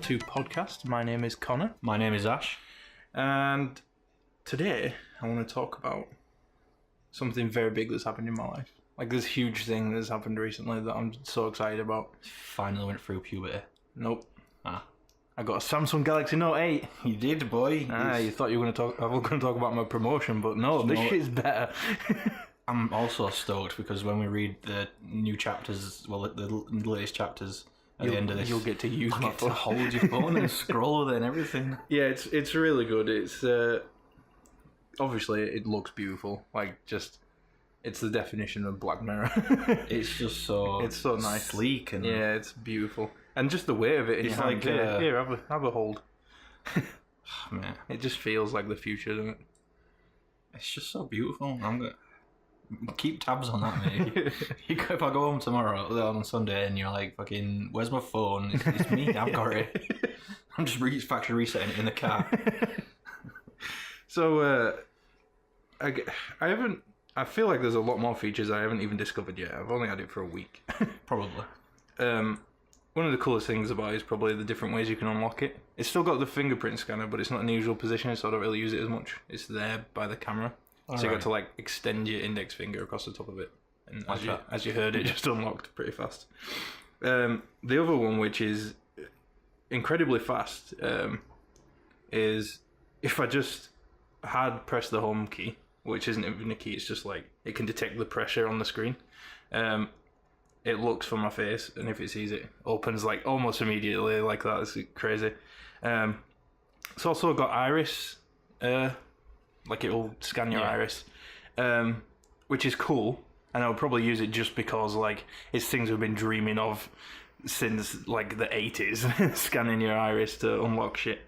Untitled-2 podcast. My name is Connor. My name is Ash. And today I want to talk about something very big that's happened in my life. Like this huge thing that's happened recently that I'm so excited about. Finally went through puberty. Nope. Ah. I got a Samsung Galaxy Note 8. You did, boy. You thought you were going to talk about my promotion, but no, this shit's better. I'm also stoked because when we read the new chapters, well, the latest chapters at the end of this, you'll get to use my phone. To hold your phone and scroll with it and everything. Yeah, it's really good. It's obviously it looks beautiful. Like it's the definition of Black Mirror. It's just so nice, sleek, and yeah, it's beautiful, and just the weight of it. It's like here, have a hold. Man, it just feels like the future, doesn't it? It's just so beautiful. I'm gonna keep tabs on that, mate. If I go home tomorrow on Sunday and you're like, fucking, where's my phone? It's me. I've got it. I'm just factory resetting it in the car. So I haven't. I feel like there's a lot more features I haven't even discovered yet. I've only had it for a week. Probably. One of the coolest things about it is probably the different ways you can unlock it. It's still got the fingerprint scanner, but it's not in the usual position, so I don't really use it as much. It's there by the camera. So you got to like extend your index finger across the top of it. And as you heard, it just unlocked pretty fast. The other one, which is incredibly fast, is if I just had pressed the home key, which isn't even a key, it's just like it can detect the pressure on the screen. It looks for my face, and if it sees it, opens like almost immediately like that. It's crazy. It's also got iris, like it will scan your iris, which is cool. And I'll probably use it just because like it's things we've been dreaming of since like the 80s, scanning your iris to unlock shit.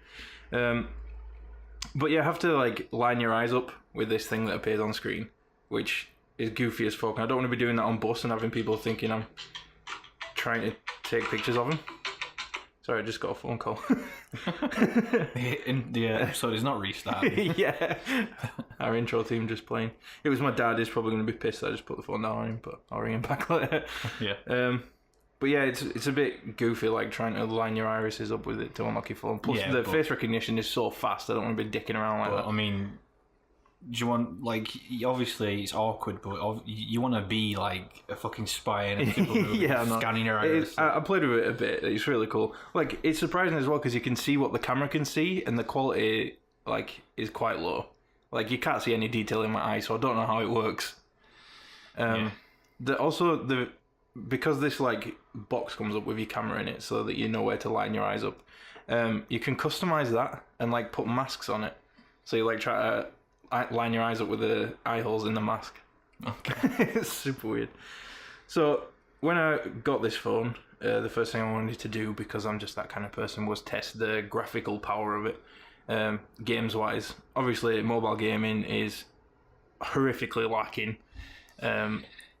But you have to like line your eyes up with this thing that appears on screen, which is goofy as fuck. I don't want to be doing that on bus and having people thinking I'm trying to take pictures of them. Sorry, I just got a phone call. The episode is not restarted. Yeah, our intro team just playing. It was my dad. He's probably going to be pissed that I just put the phone down on him, but I'll ring him back later. Yeah. But yeah, it's a bit goofy, like trying to line your irises up with it to unlock your phone. Plus, the face recognition is so fast. I don't want to be dicking around like that. I mean, do you want, like, obviously it's awkward, but you want to be like a fucking spy and people scanning your iris. I played with it a bit. It's really cool. Like, it's surprising as well because you can see what the camera can see, and the quality like is quite low. Like, you can't see any detail in my eye, so I don't know how it works. Because this like box comes up with your camera in it, so that you know where to line your eyes up. You can customize that and like put masks on it. So you like try to line your eyes up with the eye holes in the mask. Okay. It's super weird. So when I got this phone, the first thing I wanted to do, because I'm just that kind of person, was test the graphical power of it. Games wise, obviously mobile gaming is horrifically lacking.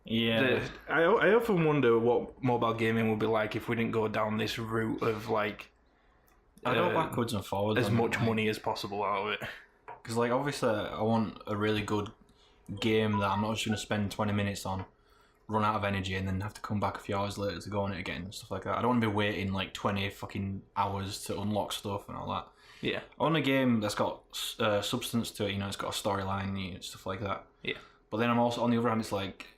Yeah, I often wonder what mobile gaming would be like if we didn't go down this route of like I go backwards and forwards as much money as possible out of it. Because like obviously I want a really good game that I'm not just going to spend 20 minutes on, run out of energy, and then have to come back a few hours later to go on it again and stuff like that. I don't want to be waiting like 20 fucking hours to unlock stuff and all that. Yeah. I want a game that's got substance to it. You know, it's got a storyline, stuff like that. Yeah. But then I'm also on the other hand, it's like,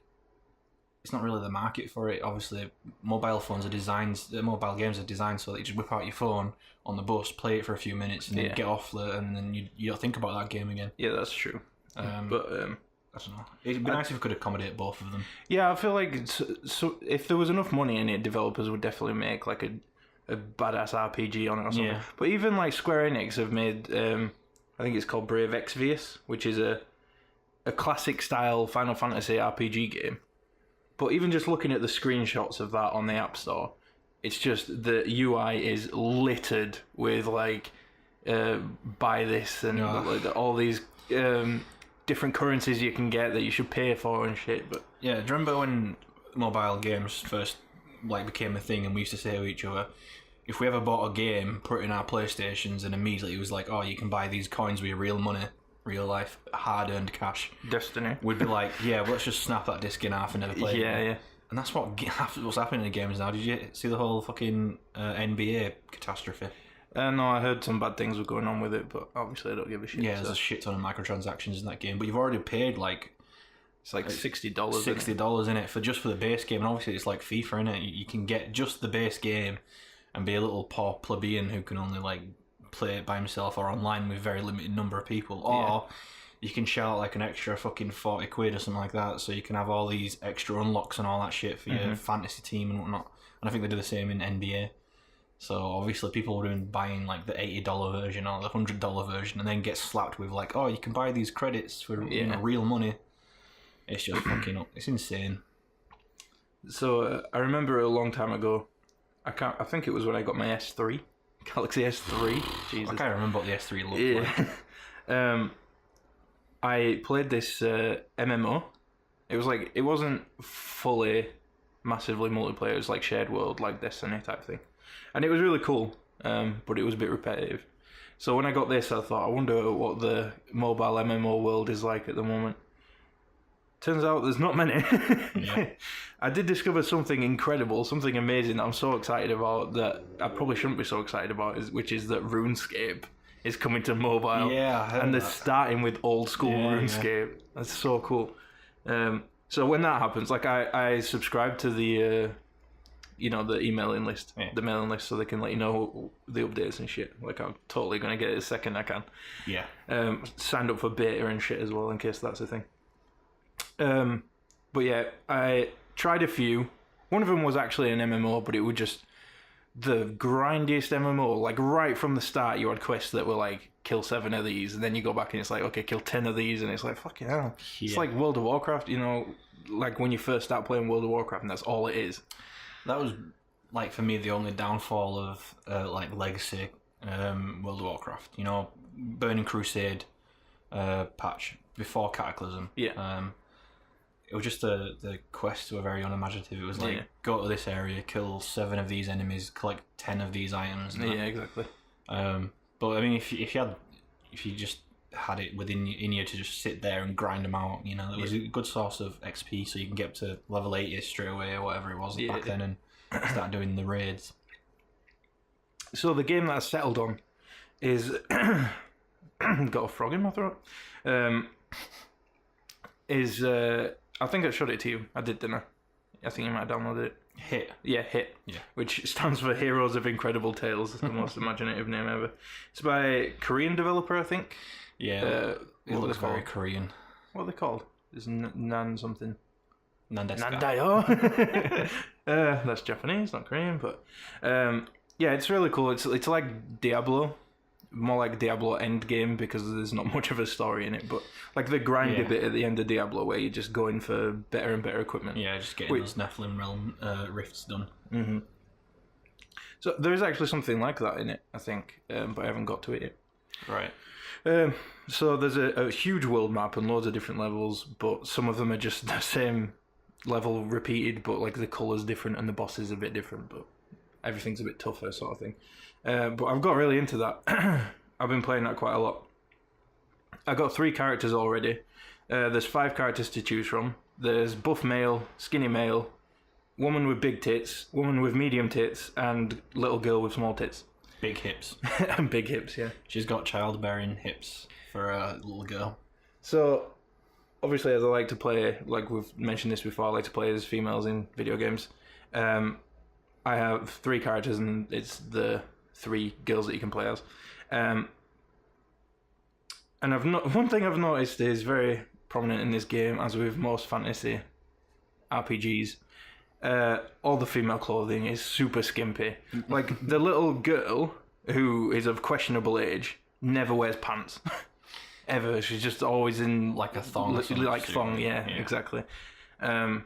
it's not really the market for it. Obviously, mobile games are designed so that you just whip out your phone on the bus, play it for a few minutes, and then get off and then you don't think about that game again. Yeah, that's true. But I don't know. It'd be nice if we could accommodate both of them. Yeah, I feel like so if there was enough money in it, developers would definitely make like a badass RPG on it or something. Yeah. But even like Square Enix have made, I think it's called Brave Exvius, which is a classic style Final Fantasy RPG game. But even just looking at the screenshots of that on the App Store, it's just the UI is littered with like buy this and like, all these different currencies you can get that you should pay for and shit. But yeah, do you remember when mobile games first like became a thing and we used to say to each other, if we ever bought a game, put it in our PlayStations, and immediately it was like, oh, you can buy these coins with your real money, real life, hard-earned cash. Destiny. We'd be like, yeah, well, let's just snap that disc in half and never play it again. Yeah. And that's what's happening in the games now. Did you see the whole fucking NBA catastrophe? No, I heard some bad things were going on with it, but obviously I don't give a shit. Yeah, there's a shit ton of microtransactions in that game, but you've already paid like it's like $60. $60 in it for the base game, and obviously it's like FIFA, innit? You can get just the base game and be a little poor plebeian who can only like play it by himself or online with very limited number of people, or you can shell out like an extra fucking 40 quid or something like that, so you can have all these extra unlocks and all that shit for your fantasy team and whatnot. And I think they do the same in NBA. So obviously people would have been buying like the $80 version or the $100 version, and then get slapped with like, oh, you can buy these credits for real money. It's just fucking up. It's insane. So I remember a long time ago. I think it was when I got my S3, Galaxy S3. Jesus. I can't remember what the S3 looked like. I played this MMO. It wasn't fully massively multiplayer. It was like shared world, like Destiny type thing. And it was really cool, but it was a bit repetitive. So when I got this, I thought, I wonder what the mobile MMO world is like at the moment. Turns out there's not many. I did discover something incredible, something amazing that I'm so excited about that I probably shouldn't be so excited about, which is that RuneScape is coming to mobile. Yeah, and they're starting with old school RuneScape. Yeah. That's so cool. So when that happens, like I subscribe to the the emailing list, the mailing list, so they can let you know the updates and shit. Like I'm totally gonna get it the second I can. Yeah. Signed up for beta and shit as well in case that's a thing. But yeah, I tried a few. One of them was actually an MMO, but it was just the grindiest MMO. Like right from the start, you had quests that were like kill 7 of these, and then you go back and it's like, okay, kill 10 of these, and it's like fucking hell. Yeah. It's like World of Warcraft, like when you first start playing World of Warcraft, and that's all it is. That was like for me the only downfall of like legacy World of Warcraft. Burning Crusade patch before Cataclysm. Yeah. It was just the quests were very unimaginative. It was like go to this area, kill 7 of these enemies, collect 10 of these items. Yeah, exactly. But I mean, if you just had it within you to just sit there and grind them out, it was a good source of XP, so you can get up to level 80 straight away or whatever it was back then, and start doing the raids. So the game that I settled on is got a frog in my throat. I think I showed it to you. I did, didn't I? I think you might have downloaded it. Hit. Yeah, Hit. Yeah. Which stands for Heroes of Incredible Tales. It's the most imaginative name ever. It's by a Korean developer, I think. Yeah. It looks very Korean. What are they called? It's Nan something. Nandeska. Nandayo. That's Japanese, not Korean, but yeah, it's really cool. It's like Diablo. More like Diablo Endgame because there's not much of a story in it, but like the grindy bit at the end of Diablo where you're just going for better and better equipment. Yeah, just getting those Nephilim realm rifts done. Mm-hmm. So there is actually something like that in it, I think, but I haven't got to it yet. Right. So there's a huge world map and loads of different levels, but some of them are just the same level repeated, but like the colour's different and the boss is a bit different, but everything's a bit tougher sort of thing. But I've got really into that. I've been playing that quite a lot. I got 3 characters already. There's 5 characters to choose from. There's buff male, skinny male, woman with big tits, woman with medium tits, and little girl with small tits. Big hips. And big hips, yeah. She's got childbearing hips for a little girl. So, obviously, as I like to play, like we've mentioned this before, I like to play as females in video games. I have 3 characters, and it's the 3 girls that you can play as. And one thing I've noticed is very prominent in this game, as with most fantasy RPGs, all the female clothing is super skimpy. Like, the little girl, who is of questionable age, never wears pants. Ever. She's just always in... Like a thong. Like thong, yeah, exactly. And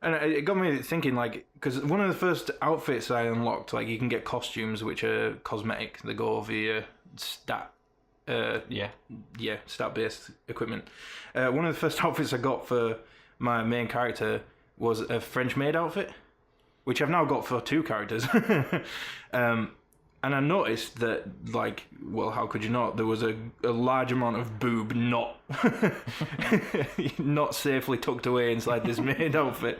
it got me thinking, like, because one of the first outfits I unlocked, like, you can get costumes which are cosmetic. They go over your stat. Stat-based equipment. One of the first outfits I got for my main character was a French maid outfit, which I've now got for 2 characters. And I noticed that, like, well, how could you not? There was a large amount of boob not safely tucked away inside this maid outfit.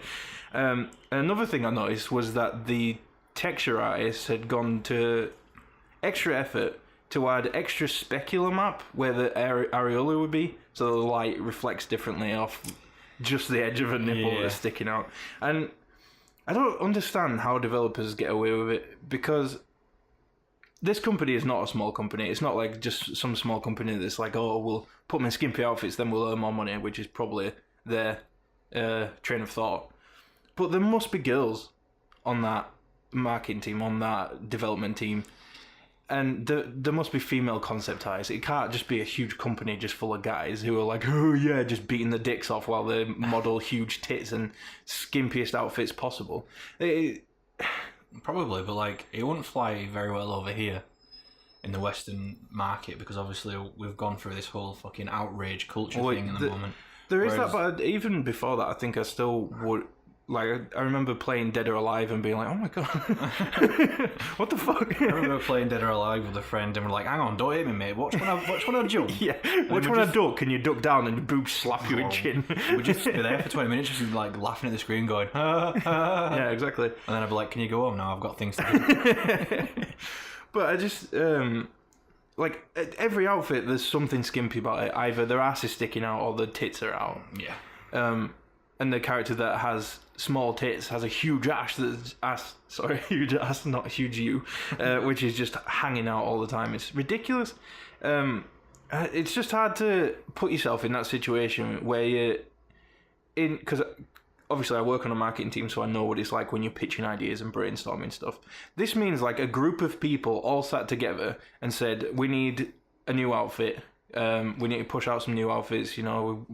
Another thing I noticed was that the texture artist had gone to extra effort to add extra specular map where the areola would be, so the light reflects differently off just the edge of a nipple that's sticking out. And I don't understand how developers get away with it, because this company is not a small company. It's not like just some small company that's like, oh, we'll put them in skimpy outfits, then we'll earn more money, which is probably their train of thought. But there must be girls on that marketing team, on that development team, and there must be female concept eyes. It can't just be a huge company just full of guys who are like, oh yeah, just beating the dicks off while they model huge tits and skimpiest outfits possible. Probably, but like it wouldn't fly very well over here in the Western market, because obviously we've gone through this whole fucking outrage culture thing in the moment. There is that, but even before that, I think I still would. Like, I remember playing Dead or Alive and being like, oh my god, what the fuck? I remember playing Dead or Alive with a friend and we're like, hang on, don't hit me, mate. Watch when I jump. Yeah, watch when I duck and you duck down and your boobs slap you in chin. We'd just be there for 20 minutes just like laughing at the screen going, yeah, exactly. And then I'd be like, can you go home now? I've got things to do. But I just, like, every outfit, there's something skimpy about it. Either their ass is sticking out or the tits are out. Yeah. And the character that has small tits has a huge huge ass, not a huge U, which is just hanging out all the time. It's ridiculous. It's just hard to put yourself in that situation where you're in, because obviously I work on a marketing team, so I know what it's like when you're pitching ideas and brainstorming stuff. This means like a group of people all sat together and said, we need a new outfit. We need to push out some new outfits, you know,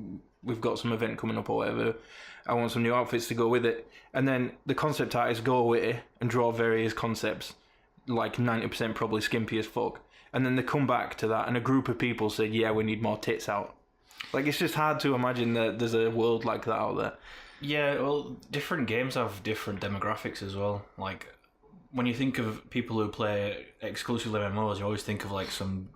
we've got some event coming up or whatever. I want some new outfits to go with it. And then the concept artists go away and draw various concepts, like 90% probably skimpy as fuck. And then they come back to that and a group of people say, yeah, we need more tits out. Like, it's just hard to imagine that there's a world like that out there. Yeah, well, different games have different demographics as well. Like, when you think of people who play exclusively MMOs, you always think of like some,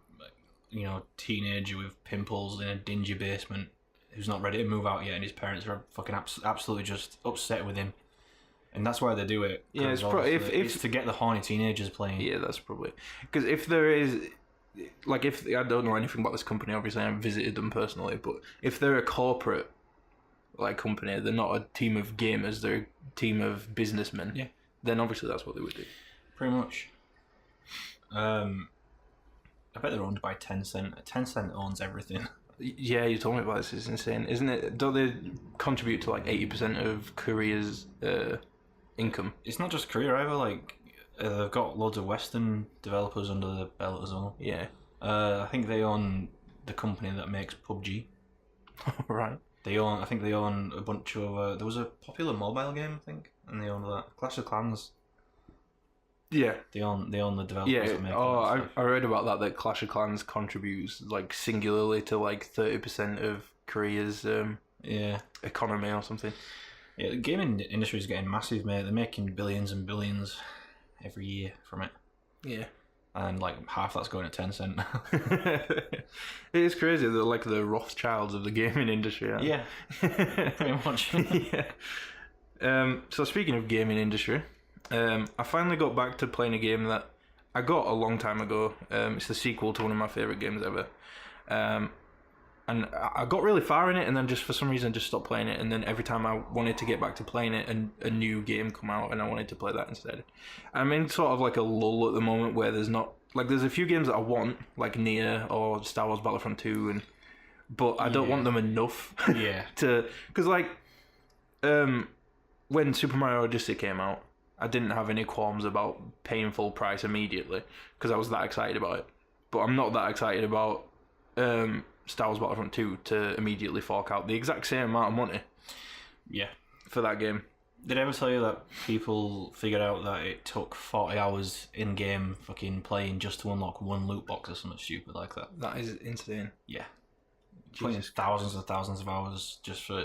you know, teenager with pimples in a dingy basement who's not ready to move out yet, and his parents are fucking absolutely just upset with him, and that's why they do it. Yeah, it's to get the horny teenagers playing. Yeah, that's probably because if there is, like, if I don't know anything about this company, obviously I haven't visited them personally, but if they're a corporate like company, they're not a team of gamers, they're a team of businessmen. Yeah, then obviously that's what they would do. Pretty much. I bet they're owned by Tencent. Tencent owns everything. Yeah, you told me about this. It's insane, isn't it? Don't they contribute to like 80% of Korea's income? It's not just Korea either. Like they've got loads of Western developers under the belt as well. Yeah. I think they own the company that makes PUBG. Right. I think they own a bunch of. There was a popular mobile game, I think, and they own that. Clash of Clans. Yeah, they own the developers that make I read about that Clash of Clans contributes like singularly to like 30% of Korea's economy or something. Yeah, the gaming industry is getting massive, mate. They're making billions and billions every year from it. Yeah, and like half that's going to Tencent. It is crazy. They're like the Rothschilds of the gaming industry. Aren't yeah, pretty much. Yeah. So speaking of gaming industry. I finally got back to playing a game that I got a long time ago. It's the sequel to one of my favourite games ever. And I got really far in it, and then just for some reason just stopped playing it. And then every time I wanted to get back to playing it, a new game come out, and I wanted to play that instead. I'm in sort of like a lull at the moment where there's a few games that I want, like Nier or Star Wars Battlefront 2, but I don't want them enough. Yeah. Because like, when Super Mario Odyssey came out, I didn't have any qualms about paying full price immediately because I was that excited about it. But I'm not that excited about Star Wars Battlefront 2 to immediately fork out the exact same amount of money. Yeah, for that game. Did I ever tell you that people figured out that it took 40 hours in game fucking playing just to unlock one loot box or something stupid like that? That is insane. Yeah, playing thousands and thousands of hours just for.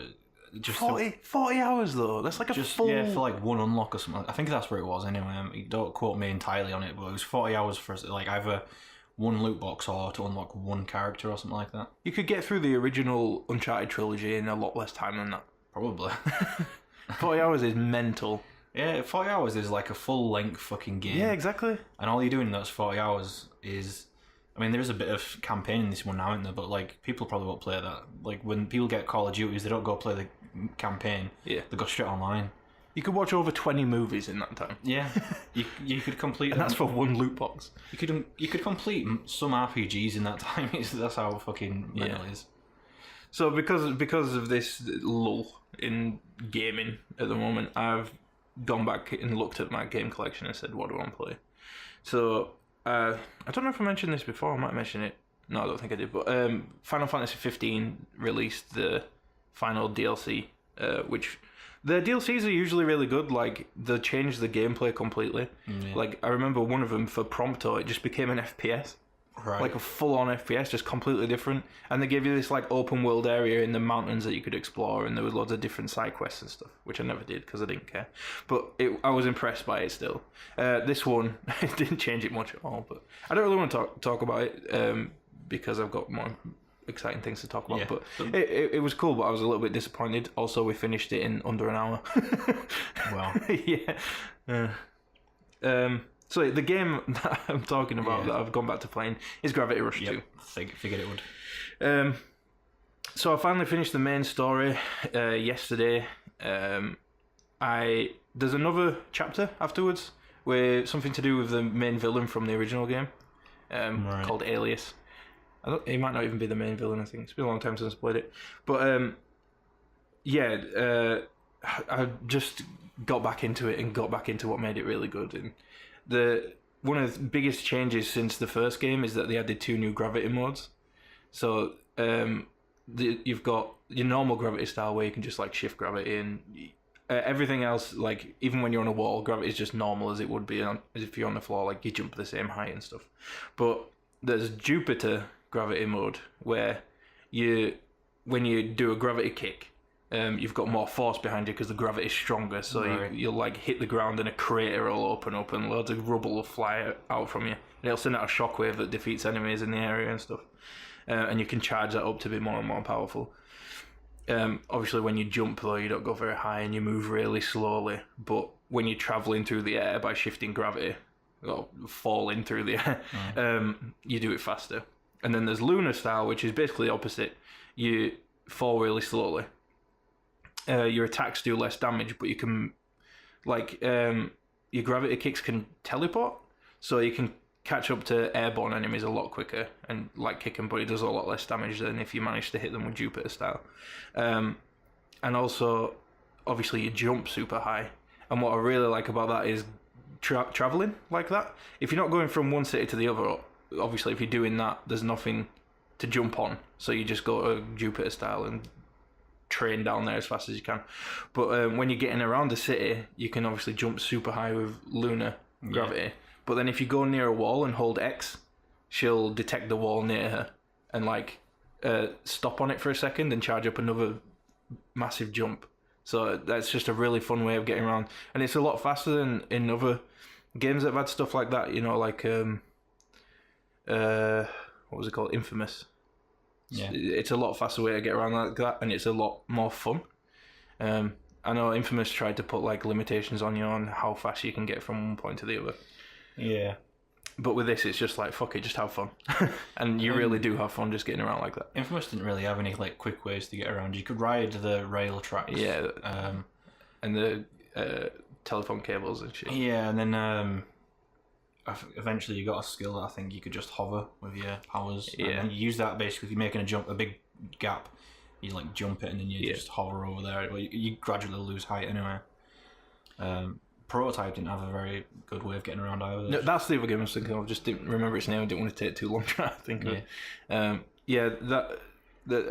40 hours though. That's like a full. Yeah, for like one unlock or something. I think that's where it was anyway. Don't quote me entirely on it, but it was 40 hours for like either one loot box or to unlock one character or something like that. You could get through the original Uncharted trilogy in a lot less time than that. Probably. 40 hours is mental. Yeah, 40 hours is like a full-length fucking game. Yeah, exactly. And all you're doing in those 40 hours is... I mean, there is a bit of campaign in this one now, isn't there? But, like, people probably won't play that. Like, when people get Call of Duties, they don't go play the campaign. Yeah. They go straight online. You could watch over 20 movies in that time. Yeah. you could complete... And that's for one loot box. You could complete some RPGs in that time. That's how fucking mental it is. So because of this lull in gaming at the moment, I've gone back and looked at my game collection and said, what do I want to play? So... I don't know if I mentioned this before. I might mention it. No, I don't think I did. But Final Fantasy 15 released the final DLC, which the DLCs are usually really good. Like they change the gameplay completely. Yeah. Like I remember one of them for Prompto, it just became an FPS. Right. Like a full-on FPS, just completely different. And they gave you this like open world area in the mountains that you could explore, and there was loads of different side quests and stuff, which I never did because I didn't care. But I was impressed by it still. This one, it didn't change it much at all. But I don't really want to talk about it because I've got more exciting things to talk about. Yeah. But it was cool, but I was a little bit disappointed. Also, we finished it in under an hour. Wow. Yeah. So the game that I'm talking about that I've gone back to playing is Gravity Rush 2. Figured it would. So I finally finished the main story yesterday. There's another chapter afterwards with something to do with the main villain from the original game called Alias. He might not even be the main villain, I think. It's been a long time since I played it. But I just got back into it and got back into what made it really good. And one of the biggest changes since the first game is that they added 2 new gravity modes. So you've got your normal gravity style where you can just like shift gravity, and everything else, like even when you're on a wall, gravity is just normal as it would be as if you're on the floor, like you jump the same height and stuff. But there's Jupiter gravity mode where when you do a gravity kick, you've got more force behind you because the gravity is stronger, so you'll like hit the ground and a crater will open up and loads of rubble will fly out from you, and it'll send out a shockwave that defeats enemies in the area and stuff, and you can charge that up to be more and more powerful. Obviously when you jump though, you don't go very high and you move really slowly, but when you're travelling through the air by shifting gravity or falling through the air, you do it faster. And then there's Lunar style, which is basically the opposite. You fall really slowly. Your attacks do less damage, but you can, your gravity kicks can teleport, so you can catch up to airborne enemies a lot quicker and kick them, but it does a lot less damage than if you manage to hit them with Jupiter style. And also, obviously, you jump super high. And what I really like about that is traveling like that. If you're not going from one city to the other, obviously, if you're doing that, there's nothing to jump on, so you just go to Jupiter style and train down there as fast as you can. But when you're getting around the city, you can obviously jump super high with lunar gravity. But then if you go near a wall and hold X, she'll detect the wall near her and stop on it for a second and charge up another massive jump. So that's just a really fun way of getting around, and it's a lot faster than in other games that have had stuff like that. You know, what was it called? Infamous. Yeah. It's a lot faster way to get around like that, and it's a lot more fun. I know Infamous tried to put limitations on you on how fast you can get from one point to the other. Yeah. But with this, it's just fuck it, just have fun. And you really do have fun just getting around like that. Infamous didn't really have any quick ways to get around. You could ride the rail tracks. Yeah. And the telephone cables and shit. Yeah, and then eventually you got a skill that I think you could just hover with your powers. Yeah. And you use that basically if you're making a big gap, you jump it and then you just hover over there. Well, you gradually lose height anyway. Prototype didn't have a very good way of getting around either. No, that's the other game I was thinking of. Just didn't remember its name. I didn't want to take too long trying to think of it. A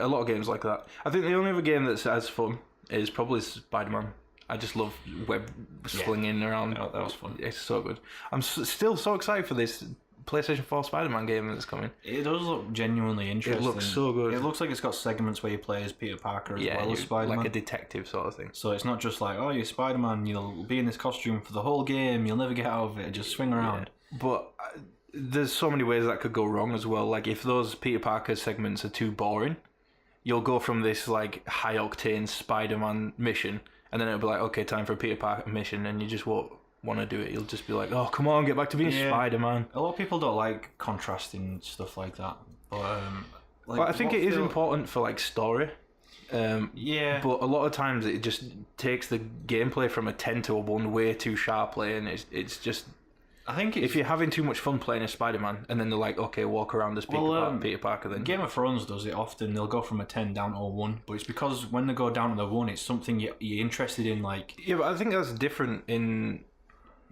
lot of games like that. I think the only other game that's as fun is probably Spider-Man. I just love web slinging around. That was fun. It's so good. I'm still so excited for this PlayStation 4 Spider-Man game that's coming. It does look genuinely interesting. It looks so good. It looks like it's got segments where you play as Peter Parker as well as Spider-Man. Like a detective sort of thing. So it's not just you're Spider-Man, you'll be in this costume for the whole game, you'll never get out of it, just swing around. Yeah. But there's so many ways that could go wrong as well. If those Peter Parker segments are too boring, you'll go from this high-octane Spider-Man mission and then it'll be like, okay, time for a Peter Parker mission, and you just won't want to do it. You'll just be like, oh, come on, get back to being Spider-Man. A lot of people don't like contrasting stuff like that, but but I think it is important for like story. Yeah, but a lot of times it just takes the gameplay from a 10 to a 1 way too sharply, and it's just. I think if you're having too much fun playing as Spider-Man, and then they're like, okay, walk around as Peter Parker, then Game of Thrones does it often. They'll go from a 10 down to a 1, but it's because when they go down to the 1, it's something you're interested in, like. Yeah, but I think that's different in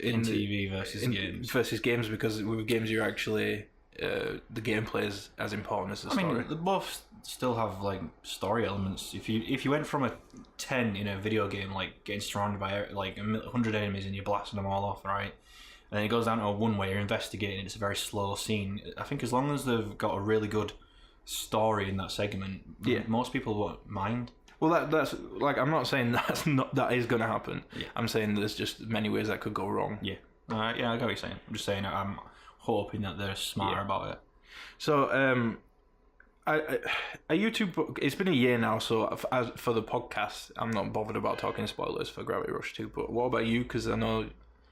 TV versus games, because with games you're actually the gameplay is as important as the story. I mean, they both still have like story elements. If you went from a 10 in a video game, like getting surrounded by like 100 enemies and you're blasting them all off, right? And then it goes down to a 1 where you're investigating. It's a very slow scene. I think as long as they've got a really good story in that segment, most people won't mind. Well, that's like, I'm not saying that is going to happen. Yeah. I'm saying there's just many ways that could go wrong. Yeah. I get what you're saying. I'm just saying I'm hoping that they're smarter about it. So, a YouTube. It's been a year now, so for the podcast, I'm not bothered about talking spoilers for Gravity Rush 2. But what about you? Because I know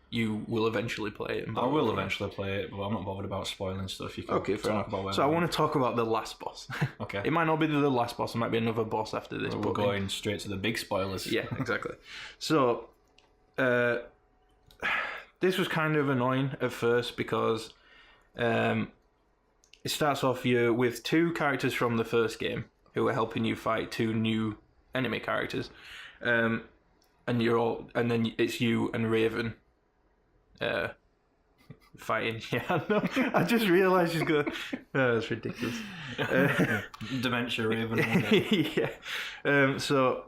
you will eventually play it. I will eventually play it, but I'm not bothered about spoiling stuff. You can talk about. So I want to talk about the last boss. Okay. It might not be the last boss. It might be another boss after this. We're going straight to the big spoilers. Yeah, exactly. So, this was kind of annoying at first because it starts off with 2 characters from the first game who are helping you fight 2 new enemy characters, and then it's you and Raven. Fighting. Yeah, I know. I just realised she's going. Oh, that's ridiculous. Dementia Raven. Yeah. So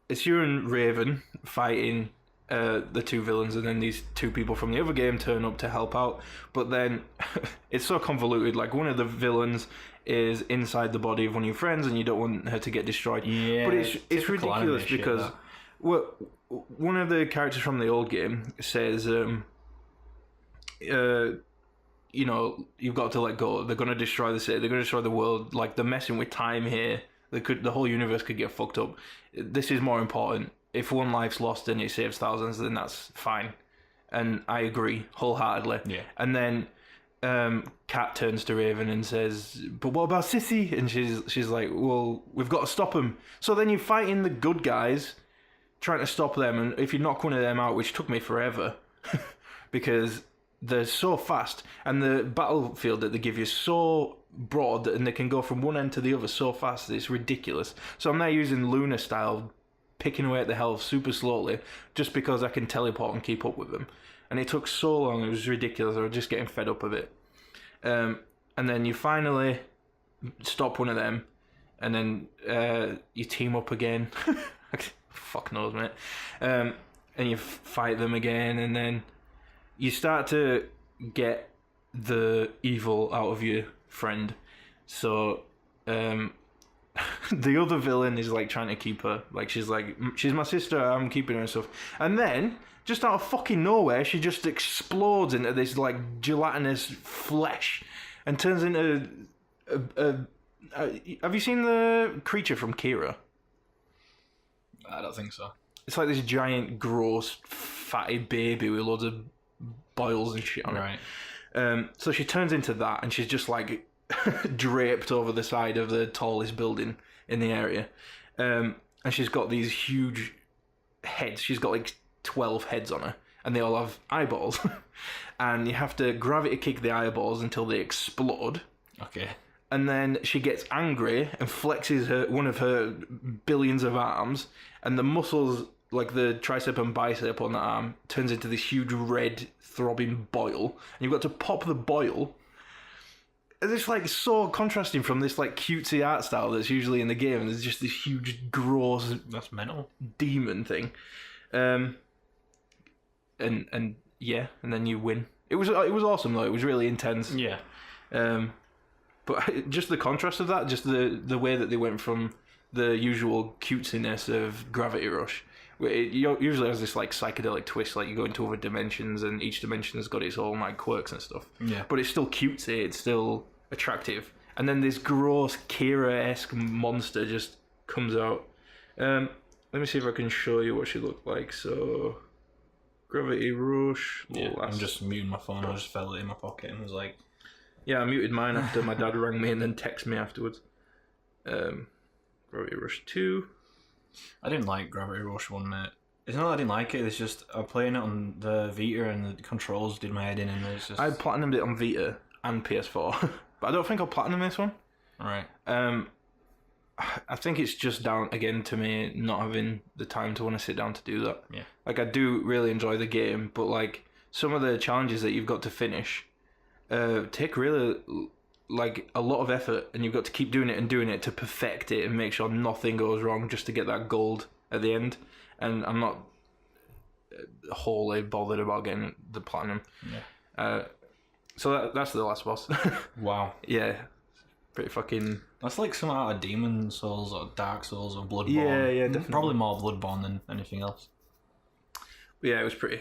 it's you and Raven fighting the 2 villains, and then these 2 people from the other game turn up to help out. But then it's so convoluted. Like, one of the villains is inside the body of one of your friends, and you don't want her to get destroyed. Yeah. But it's ridiculous because one of the characters from the old game says, you know, you've got to let go. They're going to destroy the city. They're going to destroy the world. Like, they're messing with time here. The whole universe could get fucked up. This is more important. If one life's lost and it saves thousands, then that's fine. And I agree wholeheartedly. Yeah. And then Kat turns to Raven and says, but what about Sissy? And she's like, well, we've got to stop them. So then you're fighting the good guys, trying to stop them, and if you knock one of them out, which took me forever, because they're so fast, and the battlefield that they give you is so broad, and they can go from one end to the other so fast, it's ridiculous. So I'm now using Luna style, picking away at the health super slowly, just because I can teleport and keep up with them. And it took so long, it was ridiculous. I was just getting fed up of it. And then you finally stop one of them, and then you team up again. Fuck knows, mate. And you fight them again, and then you start to get the evil out of your friend. So the other villain is like trying to keep her. Like, she's my sister, I'm keeping her and stuff. And then, just out of fucking nowhere, she just explodes into this like gelatinous flesh and turns into have you seen the creature from Kira? I don't think so. It's like this giant, gross, fatty baby with loads of boils and shit on it. So she turns into that, and she's just like draped over the side of the tallest building in the area. And she's got these huge heads. She's got like 12 heads on her, and they all have eyeballs. And you have to gravity kick the eyeballs until they explode. Okay. And then she gets angry and flexes one of her billions of arms, and the muscles, like the tricep and bicep on that arm, turns into this huge red throbbing boil. And you've got to pop the boil. And it's like so contrasting from this like cutesy art style that's usually in the game. And there's just this huge, gross, that's mental, demon thing. And yeah, and then you win. It was awesome though. It was really intense. Yeah. But just the contrast of that, just the way that they went from the usual cutesiness of Gravity Rush, where it usually has this like psychedelic twist, like you go into other dimensions, and each dimension has got its own like quirks and stuff. Yeah. But it's still cutesy, it's still attractive. And then this gross Kira-esque monster just comes out. And let me see if I can show you what she looked like. So, Gravity Rush. Yeah, I'm just muting my phone. I just felt it in my pocket and was like... Yeah, I muted mine after my dad rang me and then texted me afterwards. Gravity Rush 2. I didn't like Gravity Rush 1, mate. It's not that I didn't like it, it's just I'm playing it on the Vita and the controls did my head in and it's just... I platinumed it on Vita and PS4, but I don't think I'll platinum this one. Right. I think it's just down, again, to me not having the time to want to sit down to do that. Yeah. Like, I do really enjoy the game, but, like, some of the challenges that you've got to finish take really, like, a lot of effort, and you've got to keep doing it to perfect it and make sure nothing goes wrong just to get that gold at the end. And I'm not wholly bothered about getting the platinum. Yeah. So that's the last boss. Wow. Yeah. Pretty fucking... That's like some out of Demon Souls or Dark Souls or Bloodborne. Yeah, definitely. Probably more Bloodborne than anything else. But yeah, it was pretty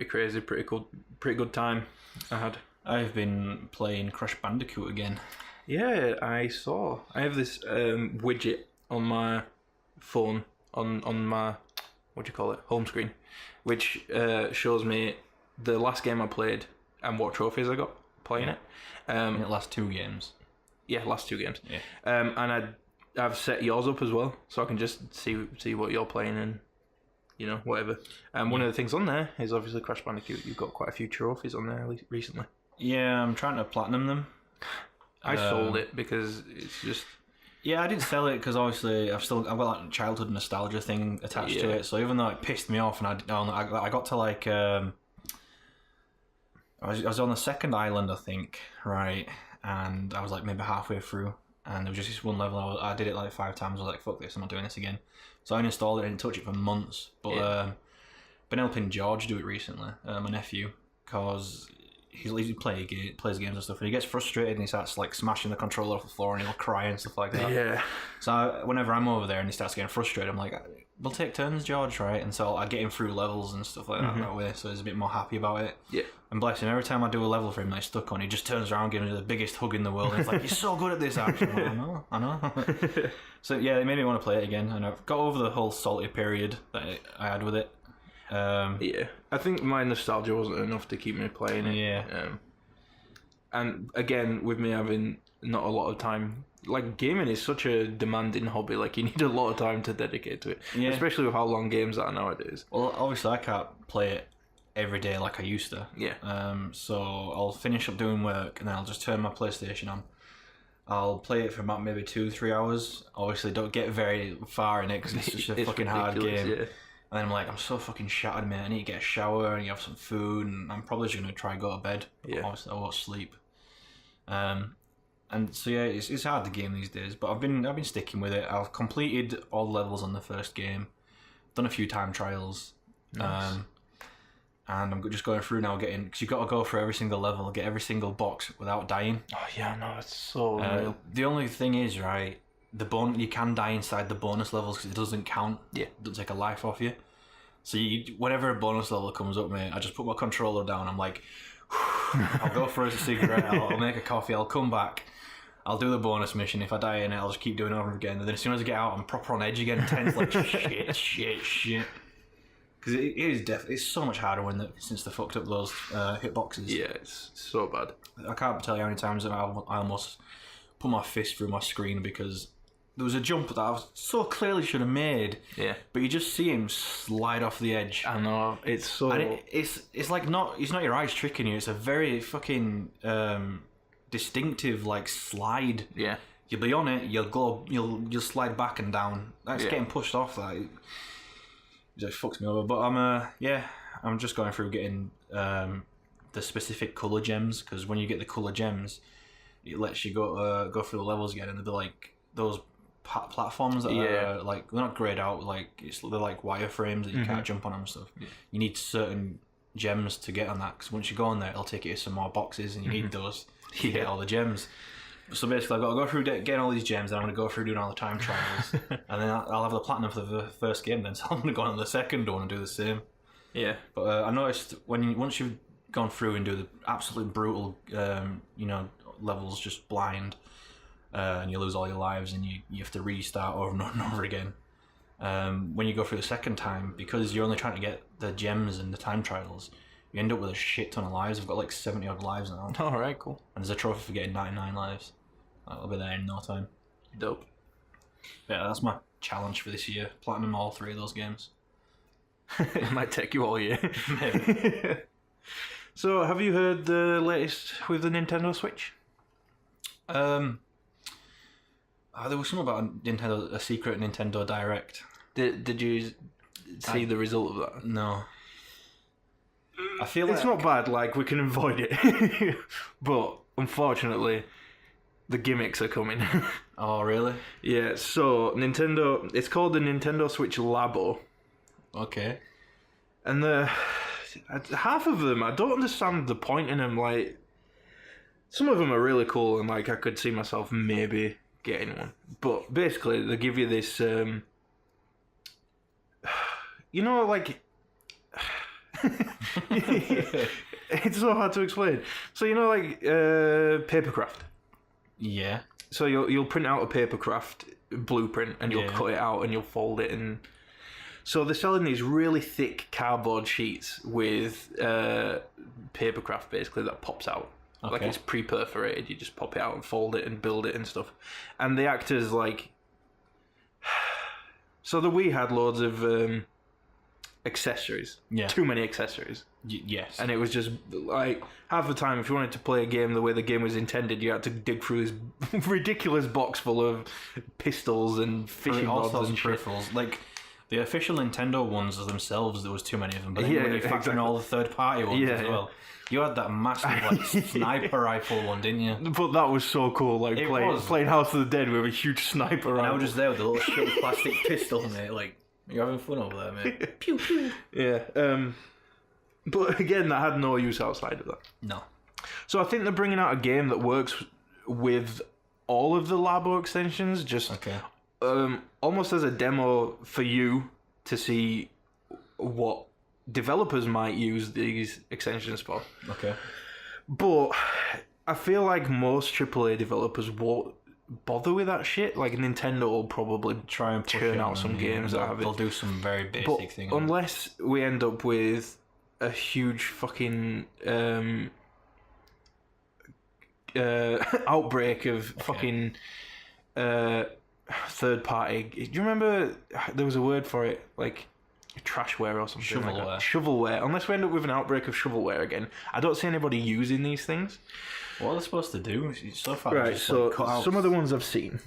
crazy, pretty good time I had. I've been playing Crash Bandicoot again. Yeah, I saw. I have this widget on my phone, on my, what do you call it, home screen, which shows me the last game I played and what trophies I got playing it. And it lasts 2 games. Yeah, last 2 games. Yeah. And I've set yours up as well, so I can just see what you're playing and, you know, whatever. And one of the things on there is obviously Crash Bandicoot. You've got quite a few trophies on there recently. Yeah, I'm trying to platinum them. I sold it because it's just... Yeah, I didn't sell it because obviously I've got that childhood nostalgia thing attached to it. So even though it pissed me off and I got to like... I was on the second island, I think, right? And I was like maybe halfway through, and there was just this one level. I did it like 5 times. I was like, "Fuck this! I'm not doing this again." So I uninstalled it. I didn't touch it for months. But been helping George do it recently, my nephew, because he plays games and stuff, and he gets frustrated and he starts like smashing the controller off the floor and he'll cry and stuff like that. Yeah. So whenever I'm over there and he starts getting frustrated, I'm like, "We'll take turns, George, right?" And so I get him through levels and stuff like that way. So he's a bit more happy about it. Yeah. And bless him, every time I do a level for him that he's stuck on, he just turns around, gives me the biggest hug in the world. And he's like, "You're so good at this, actually." I'm like, I know. So yeah, it made me want to play it again. And I've got over the whole salty period that I had with it. Yeah. I think my nostalgia wasn't enough to keep me playing it. Yeah. And again, with me having not a lot of time, like, gaming is such a demanding hobby. Like, you need a lot of time to dedicate to it. Yeah. Especially with how long games are nowadays. Well, obviously I can't play it every day like I used to. Yeah. So I'll finish up doing work and then I'll just turn my PlayStation on. I'll play it for about maybe 2-3 hours. Obviously, don't get very far in it because it's just a fucking hard game. Yeah. And then I'm like, I'm so fucking shattered, man. I need to get a shower and have some food, and I'm probably just gonna try and go to bed. Yeah. Obviously, I won't sleep. And so yeah, it's hard to game these days, but I've been sticking with it. I've completed all the levels on the first game, done a few time trials, Nice. and I'm just going through now, because you've got to go through every single level, get every single box without dying. Oh yeah, no, it's so real. The only thing is, right, you can die inside the bonus levels because it doesn't count. Yeah. It doesn't take a life off you. So whenever a bonus level comes up, mate, I just put my controller down. I'm like, I'll go for a cigarette, I'll make a coffee, I'll come back, I'll do the bonus mission. If I die in it, I'll just keep doing it over again. And then as soon as I get out, I'm proper on edge again, tense, like shit. Because it's so much harder since they fucked up those hitboxes. Yeah, it's so bad. I can't tell you how many times I almost put my fist through my screen because there was a jump that I so clearly should have made. Yeah. But you just see him slide off the edge. I know, it's so... And it's like it's not your eyes tricking you. It's a very fucking distinctive like slide. Yeah. You'll be on it. You'll slide back and down. That's getting pushed off. Like, it just fucks me over. But I'm just going through getting the specific color gems, because when you get the color gems, it lets you go through the levels again, and they'll be like those platforms that are like, they're not grayed out, like they're like wireframes that you can't jump on and stuff. Yeah. You need certain gems to get on that, because once you go on there, it'll take you to some more boxes, and you need those to get all the gems. So basically, I've got to go through getting all these gems, and I'm going to go through doing all the time trials, and then I'll have the platinum for the first game. Then, so I'm going to go on the second one and do the same. Yeah. But I noticed once you've gone through and do the absolute brutal, levels just blind, and you lose all your lives, and you have to restart over and over again. when you go through the second time, because you're only trying to get the gems and the time trials, you end up with a shit ton of lives. I've got like 70 odd lives now. Alright, cool. And there's a trophy for getting 99 lives. I'll be there in no time. Dope. Yeah, that's my challenge for this year. Platinum all 3 of those games. It might take you all year. Maybe. So, have you heard the latest with the Nintendo Switch? There was something about a secret Nintendo Direct. Did you see the result of that? No. I feel it's not bad, like, we can avoid it. But, unfortunately, the gimmicks are coming. Oh, really? Yeah, so, Nintendo... It's called the Nintendo Switch Labo. Okay. And half of them, I don't understand the point in them. Like, some of them are really cool, and, like, I could see myself maybe getting one. But, basically, they give you this... you know, like... It's so hard to explain. So you know, like papercraft. Yeah. So you'll print out a papercraft blueprint and you'll Yeah. cut it out and you'll fold it and. So they're selling these really thick cardboard sheets with papercraft basically that pops out. Okay. Like it's pre-perforated. You just pop it out and fold it and build it and stuff. And they act as like. So the Wii had loads of. Accessories. Yeah. Too many accessories. Yes. And it was just like half the time if you wanted to play a game the way the game was intended, you had to dig through this ridiculous box full of pistols and fishing rods and shit. peripherals. Like the official Nintendo ones themselves, there was too many of them. But then Yeah, when you factor in exactly. all the third-party ones as well, you had that massive like sniper rifle one, didn't you? But that was so cool, like It playing was. House of the Dead with a huge sniper And I rifle. was just there with the little shit plastic pistol, mate. Like, you're having fun over there, mate. Pew pew. Yeah. But again, that had no use outside of that. No. So I think they're bringing out a game that works with all of the Labo extensions, just Okay. Almost as a demo for you to see what developers might use these extensions for. Okay. But I feel like most AAA developers won't bother with that shit. Like Nintendo will probably Try and push churn it out on some them, games that have it. They'll do some very basic But things. unless we end up with a huge fucking outbreak of fucking third party. Do you remember there was a word for it, like trashware or something? Shovelware. Like that. Shovelware. Unless we end up with an outbreak of shovelware again, I don't see anybody using these things. What are they supposed to do? So far, Right. just, So like, cut out. some of the ones I've seen.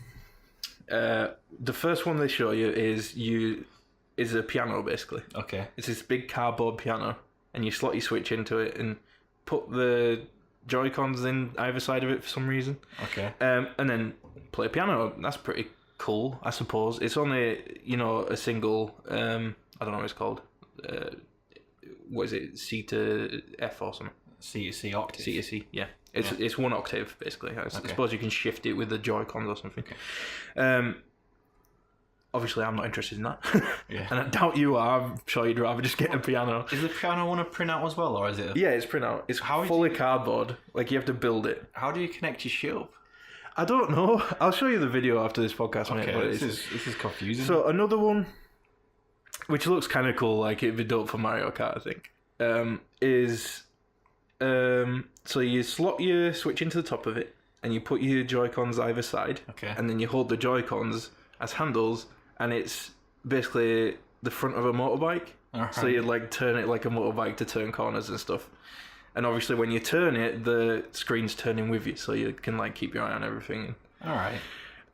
The first one they show you is a piano basically. Okay. It's this big cardboard piano, and you slot your Switch into it and put the Joy-Cons in either side of it for some reason. Okay. And then play piano. That's pretty cool, I suppose. It's only, a single, I don't know what it's called. What is it? C to F or something? C octave. C to C, yeah. It's one octave, basically. I suppose you can shift it with the Joy-Cons or something. Obviously, I'm not interested in that. Yeah. And I doubt you are. I'm sure you'd rather just get a piano. Is the piano one a printout as well, or is it? Yeah, it's printout. It's fully cardboard. Like, you have to build it. How do you connect your shit up? I don't know. I'll show you the video after this podcast. Okay, mate, this is confusing. So another one, which looks kind of cool, like it'd be dope for Mario Kart, I think, is so you slot your Switch into the top of it, and you put your Joy-Cons either side, Okay. and then you hold the Joy-Cons as handles, and it's basically the front of a motorbike. So Alright. you like turn it like a motorbike to turn corners and stuff. And obviously when you turn it, the screen's turning with you, so you can like keep your eye on everything. Alright.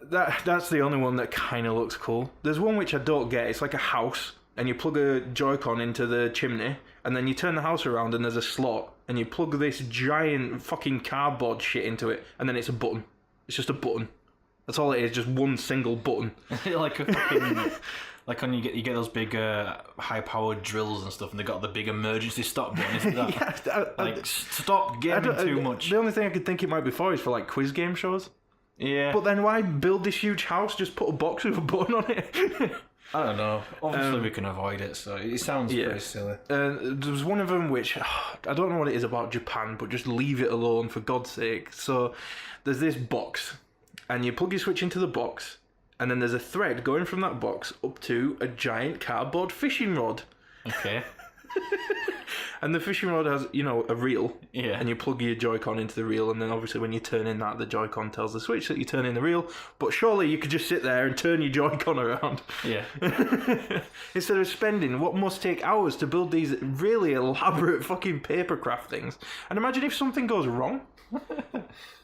That's the only one that kind of looks cool. There's one which I don't get. It's like a house, and you plug a Joy-Con into the chimney, and then you turn the house around, and there's a slot, and you plug this giant fucking cardboard shit into it, and then it's a button. It's just a button. That's all it is, just one single button. Like a fucking, like when you get those big high-powered drills and stuff, and they got the big emergency stop button. Isn't that? Yeah, Stop gaming too much. The only thing I could think it might be for is for like quiz game shows. Yeah. But then why build this huge house? Just put a box with a button on it. I don't know. Obviously, we can avoid it, so it sounds pretty silly. There was one of them which I don't know what it is about Japan, but just leave it alone for God's sake. So there's this box, and you plug your Switch into the box, and then there's a thread going from that box up to a giant cardboard fishing rod. Okay. And the fishing rod has, you know, a reel. Yeah. And you plug your Joy-Con into the reel, and then obviously when you turn in that, the Joy-Con tells the Switch that you turn in the reel. But surely you could just sit there and turn your Joy-Con around. Yeah. Instead of spending what must take hours to build these really elaborate fucking papercraft things. And imagine if something goes wrong.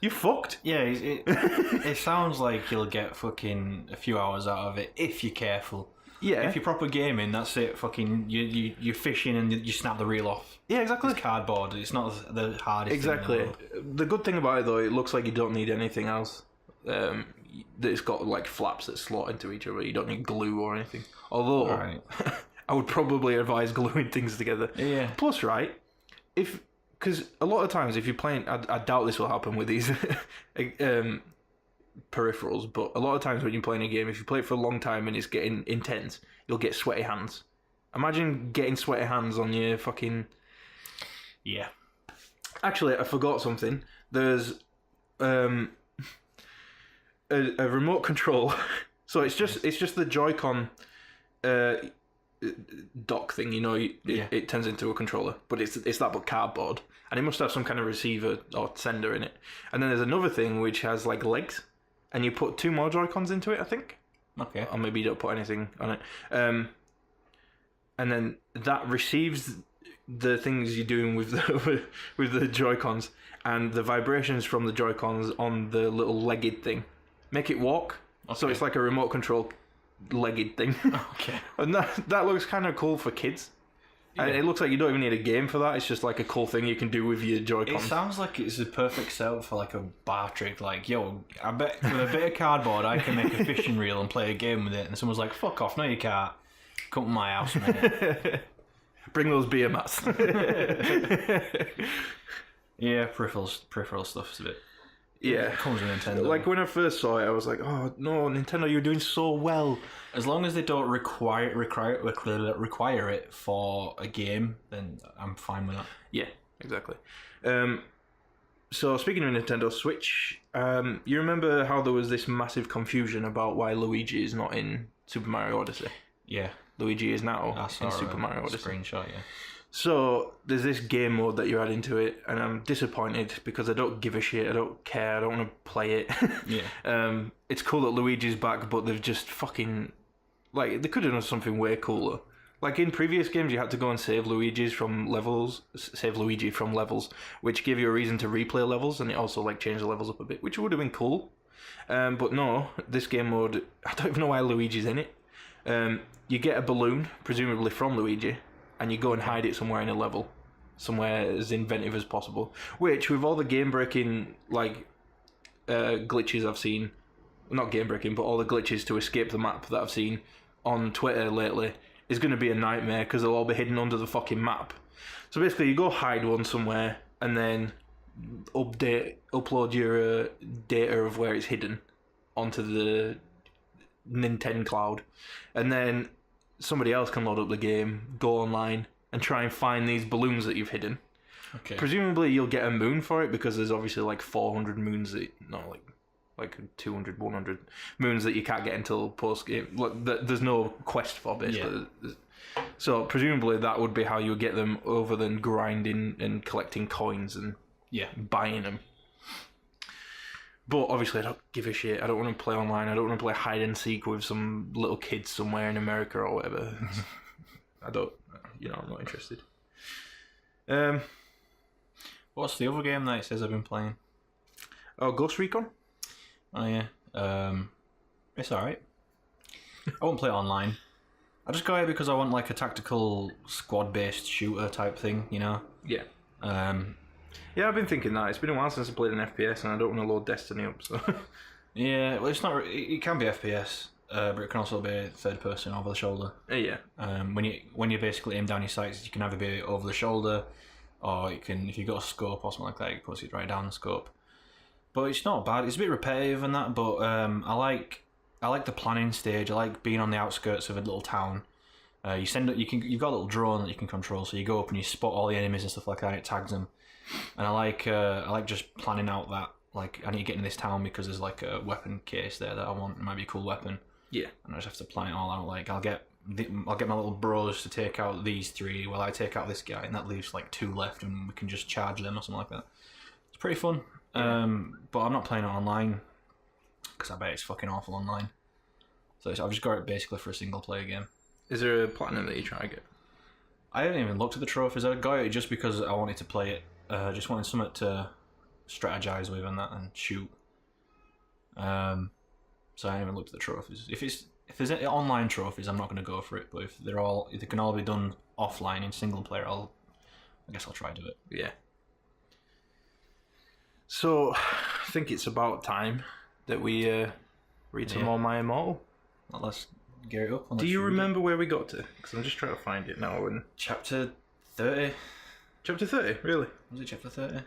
You're fucked. Yeah, it sounds like you'll get fucking a few hours out of it if you're careful. Yeah. If you're proper gaming, that's it. Fucking, you're fishing and you snap the reel off. Yeah, exactly. It's cardboard. It's not the hardest exactly. thing in the world. The good thing about it, though, it looks like you don't need anything else. It's got, like, flaps that slot into each other. You don't need glue or anything. Although, Right. I would probably advise gluing things together. Yeah. Plus, right, because a lot of times if you're playing, I doubt this will happen with these peripherals, but a lot of times when you're playing a game, if you play it for a long time and it's getting intense, you'll get sweaty hands. Imagine getting sweaty hands on your fucking... Yeah. Actually, I forgot something. There's a remote control. So it's just the Joy-Con dock thing, you know. It turns into a controller, but it's that but cardboard, and it must have some kind of receiver or sender in it. And then there's another thing which has like legs, and you put 2 more Joy-Cons into it, I think. Okay. Or maybe you don't put anything on it. And then that receives the things you're doing with the Joy-Cons, and the vibrations from the Joy-Cons on the little legged thing make it walk. Okay. So it's like a remote control legged thing. Okay. And that looks kind of cool for kids. Yeah. And it looks like you don't even need a game for that. It's just like a cool thing you can do with your Joy-Cons. It sounds like it's the perfect setup for like a bar trick. Like, yo, I bet with a bit of cardboard I can make a fishing reel and play a game with it. And someone's like, fuck off, no you can't. Come to my house, mate. Bring those beer mats. Yeah, peripheral stuff's a bit... Yeah. It comes with Nintendo. Like when I first saw it, I was like, oh no, Nintendo, you're doing so well. As long as they don't require it for a game, then I'm fine with that. Yeah, exactly. So speaking of Nintendo Switch, you remember how there was this massive confusion about why Luigi is not in Super Mario Odyssey? Yeah. Luigi is now in Super Mario Odyssey. Screenshot, yeah. So there's this game mode that you add into it, and I'm disappointed because I don't give a shit. I don't care. I don't want to play it. Yeah. It's cool that Luigi's back, but they've just fucking like they could have done something way cooler. Like in previous games, you had to go and save Luigi from levels, which gave you a reason to replay levels, and it also like changed the levels up a bit, which would have been cool. But no, this game mode, I don't even know why Luigi's in it. You get a balloon, presumably from Luigi, and you go and hide it somewhere in a level, somewhere as inventive as possible. Which, with all the game-breaking like glitches I've seen, not game-breaking, but all the glitches to escape the map that I've seen on Twitter lately, is going to be a nightmare because they'll all be hidden under the fucking map. So basically, you go hide one somewhere, and then upload your data of where it's hidden onto the Nintendo cloud, and then somebody else can load up the game, go online, and try and find these balloons that you've hidden. Okay. Presumably you'll get a moon for it because there's obviously like 400 moons like 200, 100 moons that you can't get until post game. There's no quest for basically. Yeah. So presumably that would be how you would get them, other than grinding and collecting coins and buying them. But obviously I don't give a shit. I don't want to play online. I don't want to play hide and seek with some little kids somewhere in America or whatever. I'm not interested. What's the other game that it says I've been playing? Oh, Ghost Recon? Oh yeah. It's alright. I won't play it online. I just got it because I want like a tactical squad-based shooter type thing, you know? Yeah. Yeah, I've been thinking that. It's been a while since I played an FPS, and I don't want to load Destiny up, so... Yeah, well, it's not... It can be FPS, but it can also be third person, over the shoulder. Yeah. When you basically aim down your sights, you can either be over the shoulder, or you can, if you've got a scope or something like that, you can put it right down the scope. But it's not bad. It's a bit repetitive and that, but I like the planning stage. I like being on the outskirts of a little town. You've got a little drone that you can control, so you go up and you spot all the enemies and stuff like that, and it tags them. And I like just planning out that, like, I need to get in this town because there's like a weapon case there that I want. It might be a cool weapon. Yeah. And I just have to plan it all out. Like, I'll get my little bros to take out these 3 while I take out this guy, and that leaves like 2 left, and we can just charge them or something like that. It's pretty fun. But I'm not playing it online because I bet it's fucking awful online. So I've just got it basically for a single player game. Is there a platinum that you try to get? I haven't even looked at the trophies. I got it just because I wanted to play it. Just wanted something to strategize with and that and shoot. So I haven't even looked at the trophies. If there's any online trophies, I'm not going to go for it. But if they can all be done offline in single player, I guess I'll try to do it. Yeah. So I think it's about time that we read some more My Immortal. Well, let's get it up. Do you remember where we got to? Because I'm just trying to find it now. And Chapter 30. Chapter 30, really? Was it chapter 30?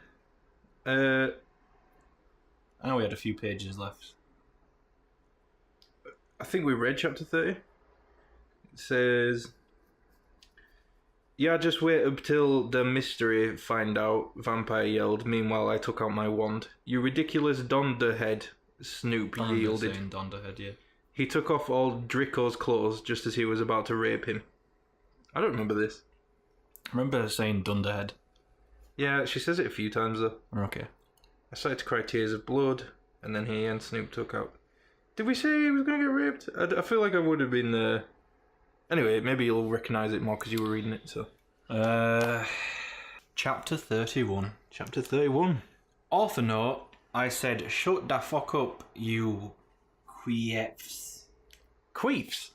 I know we had a few pages left. I think we read chapter 30. It says, "Yeah, just wait up till the mystery find out," Vampire yelled. "Meanwhile, I took out my wand. You ridiculous dunderhead," Snoop yielded. Dunderhead, yeah. He took off all Draco's clothes just as he was about to rape him. I don't remember this. I remember her saying Dunderhead. Yeah, she says it a few times though. Okay. I started to cry tears of blood, and then he and Snoop took out. Did we say he was going to get raped? I feel like I would have been... Anyway, maybe you'll recognise it more because you were reading it, so... Chapter 31. Chapter 31. Author note, I said, shut the fuck up, you queefs. Queefs?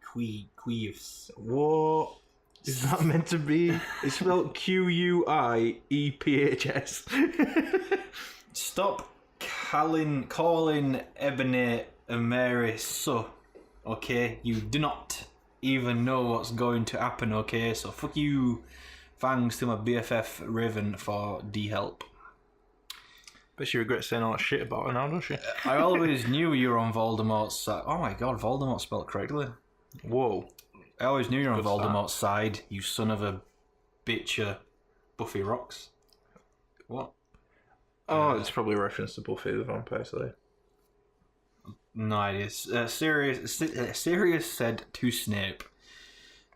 Queefs. What is that meant to be? It's spelled Q-U-I-E-P-H-S. Stop calling Ebony and Mary so, okay? You do not even know what's going to happen, okay? So fuck you. Thanks to my BFF Raven for the help. Bet she regrets saying all that shit about her now, doesn't she? I always knew you were on Voldemort's side. Oh my god, Voldemort spelled correctly. Whoa. I always knew you were on Voldemort's side, you son of a bitch. Buffy rocks. What? Oh, it's probably a reference to Buffy the Vampire Slayer. No idea. Sirius said to Snape,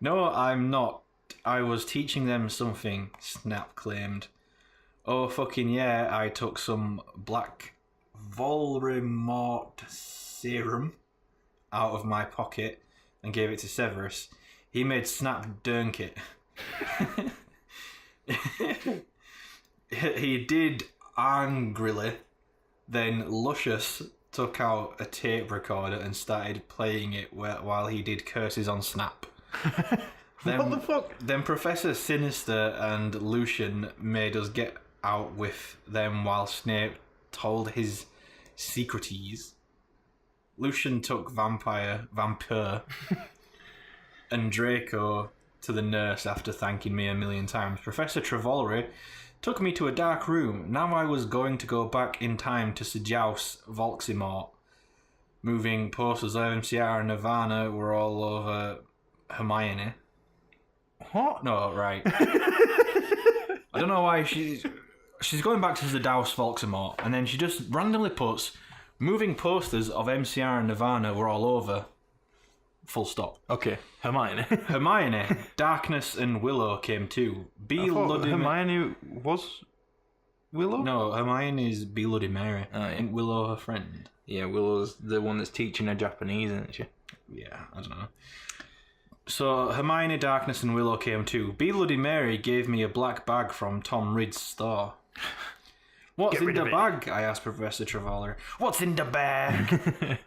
"No, I'm not. I was teaching them something," Snap claimed. "Oh, fucking yeah, I took some black Voldemort serum out of my pocket and gave it to Severus. He made Snap dunk it." He did angrily. Then Lucius took out a tape recorder and started playing it while he did curses on Snap. What the fuck? Then Professor Sinister and Lucian made us get out with them while Snape told his secreties. Lucian took Vampire, and Draco to the nurse after thanking me a million times. Professor Travolry took me to a dark room. Now I was going to go back in time to seduce Voldemort. Moving posters of MCR and Nirvana were all over Hermione. What? No, right. I don't know why she's going back to seduce Voldemort, and then she just randomly puts moving posters of MCR and Nirvana were all over. Full stop. Okay, Hermione. Hermione, Darkness and Willow came too. Hermione was Willow? No, Hermione's Bloody Mary. Oh, yeah. Ain't Willow her friend? Yeah, Willow's the one that's teaching her Japanese, isn't she? Yeah, I don't know. So Hermione, Darkness and Willow came too. Bloody Mary gave me a black bag from Tom Ridd's store. What's in the bag? I asked Professor Travolta. What's in the bag?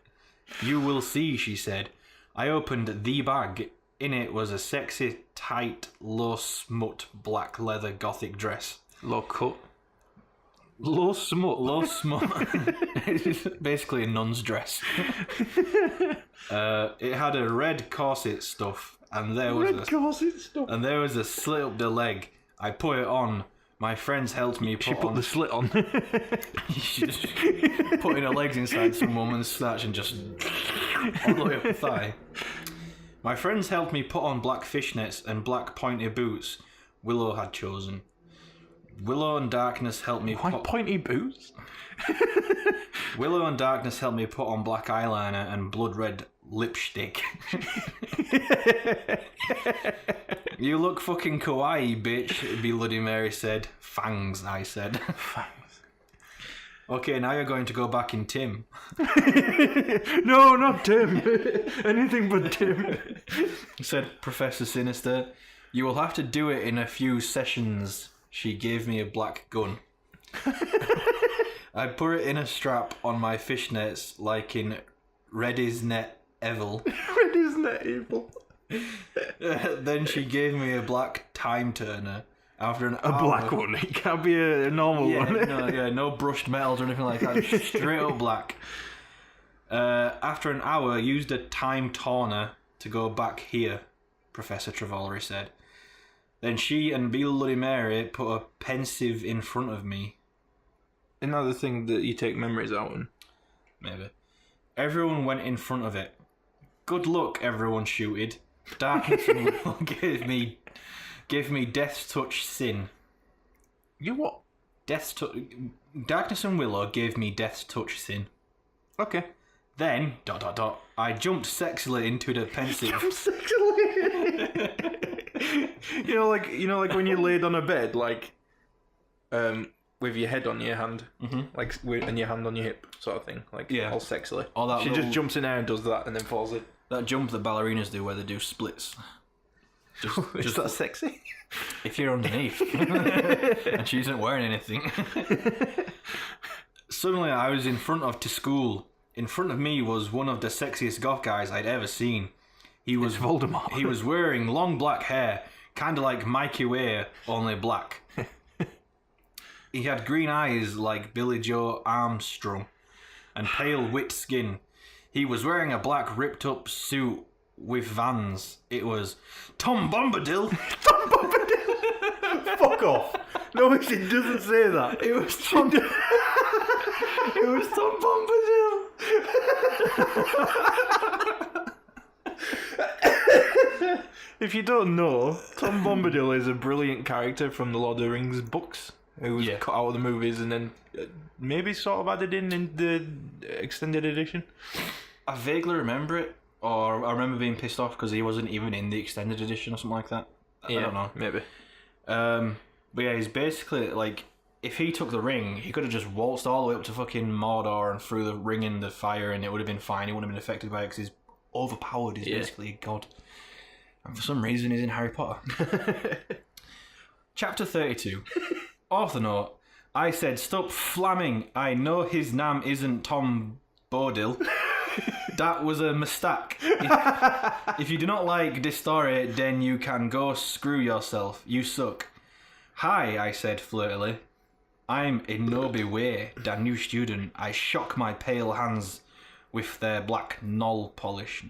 You will see, she said. I opened the bag. In it was a sexy, tight, low smut black leather gothic dress. Low cut. Low smut. Low smut. It's basically a nun's dress. It had a red corset stuff, and there was a slit up the leg. I put it on. My friends helped me put the slit on. She just putting her legs inside some woman's snatch and just all the way up the thigh. My friends helped me put on black fishnets and black pointy boots Willow had chosen. Willow and Darkness helped me Why pointy boots? Willow and Darkness helped me put on black eyeliner and blood red lipstick. You look fucking kawaii, bitch, Bloody Mary said. Fangs, I said. Fangs. Okay, now you're going to go back in Tim. No, not Tim. Anything but Tim. Said Professor Sinister. You will have to do it in a few sessions. She gave me a black gun. I put it in a strap on my fishnets like in Reddy's Net Evil. Reddy's Net Evil. Then she gave me a black time turner. After an hour, black one. It can't be a normal one. No brushed metals or anything like that. Straight up black. After an hour, used a time turner to go back here, Professor Travollery said. Then she and Bloody Mary put a pensive in front of me. Another thing that you take memories out in. Maybe. Everyone went in front of it. Good luck, everyone shooted. Darkness and Willow gave me Death's Touch Sin. You what? Darkness and Willow gave me Death's Touch Sin. Okay. Then, ... I jumped sexily into the pensive. you know, like when you laid on a bed, like, with your head on your hand, like, and your hand on your hip, sort of thing, like, all sexily. She just jumps in there and does that, and then falls in. That jump that ballerinas do, where they do splits. Is that sexy? If you're underneath and she isn't wearing anything. Suddenly, I was in front of to school. In front of me was one of the sexiest goth guys I'd ever seen. It's Voldemort. He was wearing long black hair, kind of like Mikey Way, only black. He had green eyes like Billy Joe Armstrong, and pale white skin. He was wearing a black ripped-up suit with Vans. It was Tom Bombadil. Tom Bombadil. Fuck off. No, it doesn't say that. It was Tom. It was Tom Bombadil. If you don't know, Tom Bombadil is a brilliant character from the Lord of the Rings books, who was cut out of the movies and then maybe sort of added in the extended edition. I vaguely remember it, or I remember being pissed off because he wasn't even in the extended edition or something like that. I don't know. Maybe. But yeah, he's basically like, if he took the ring, he could have just waltzed all the way up to fucking Mordor and threw the ring in the fire and it would have been fine. He wouldn't have been affected by it because he's overpowered. He's basically a god. And for some reason, he's in Harry Potter. Chapter 32. Author note. I said, stop flamming. I know his name isn't Tom Bodil. That was a mistake. If you do not like this story, then you can go screw yourself. You suck. Hi, I said flirtily. I'm in no way the new student. I shock my pale hands with their black nail polish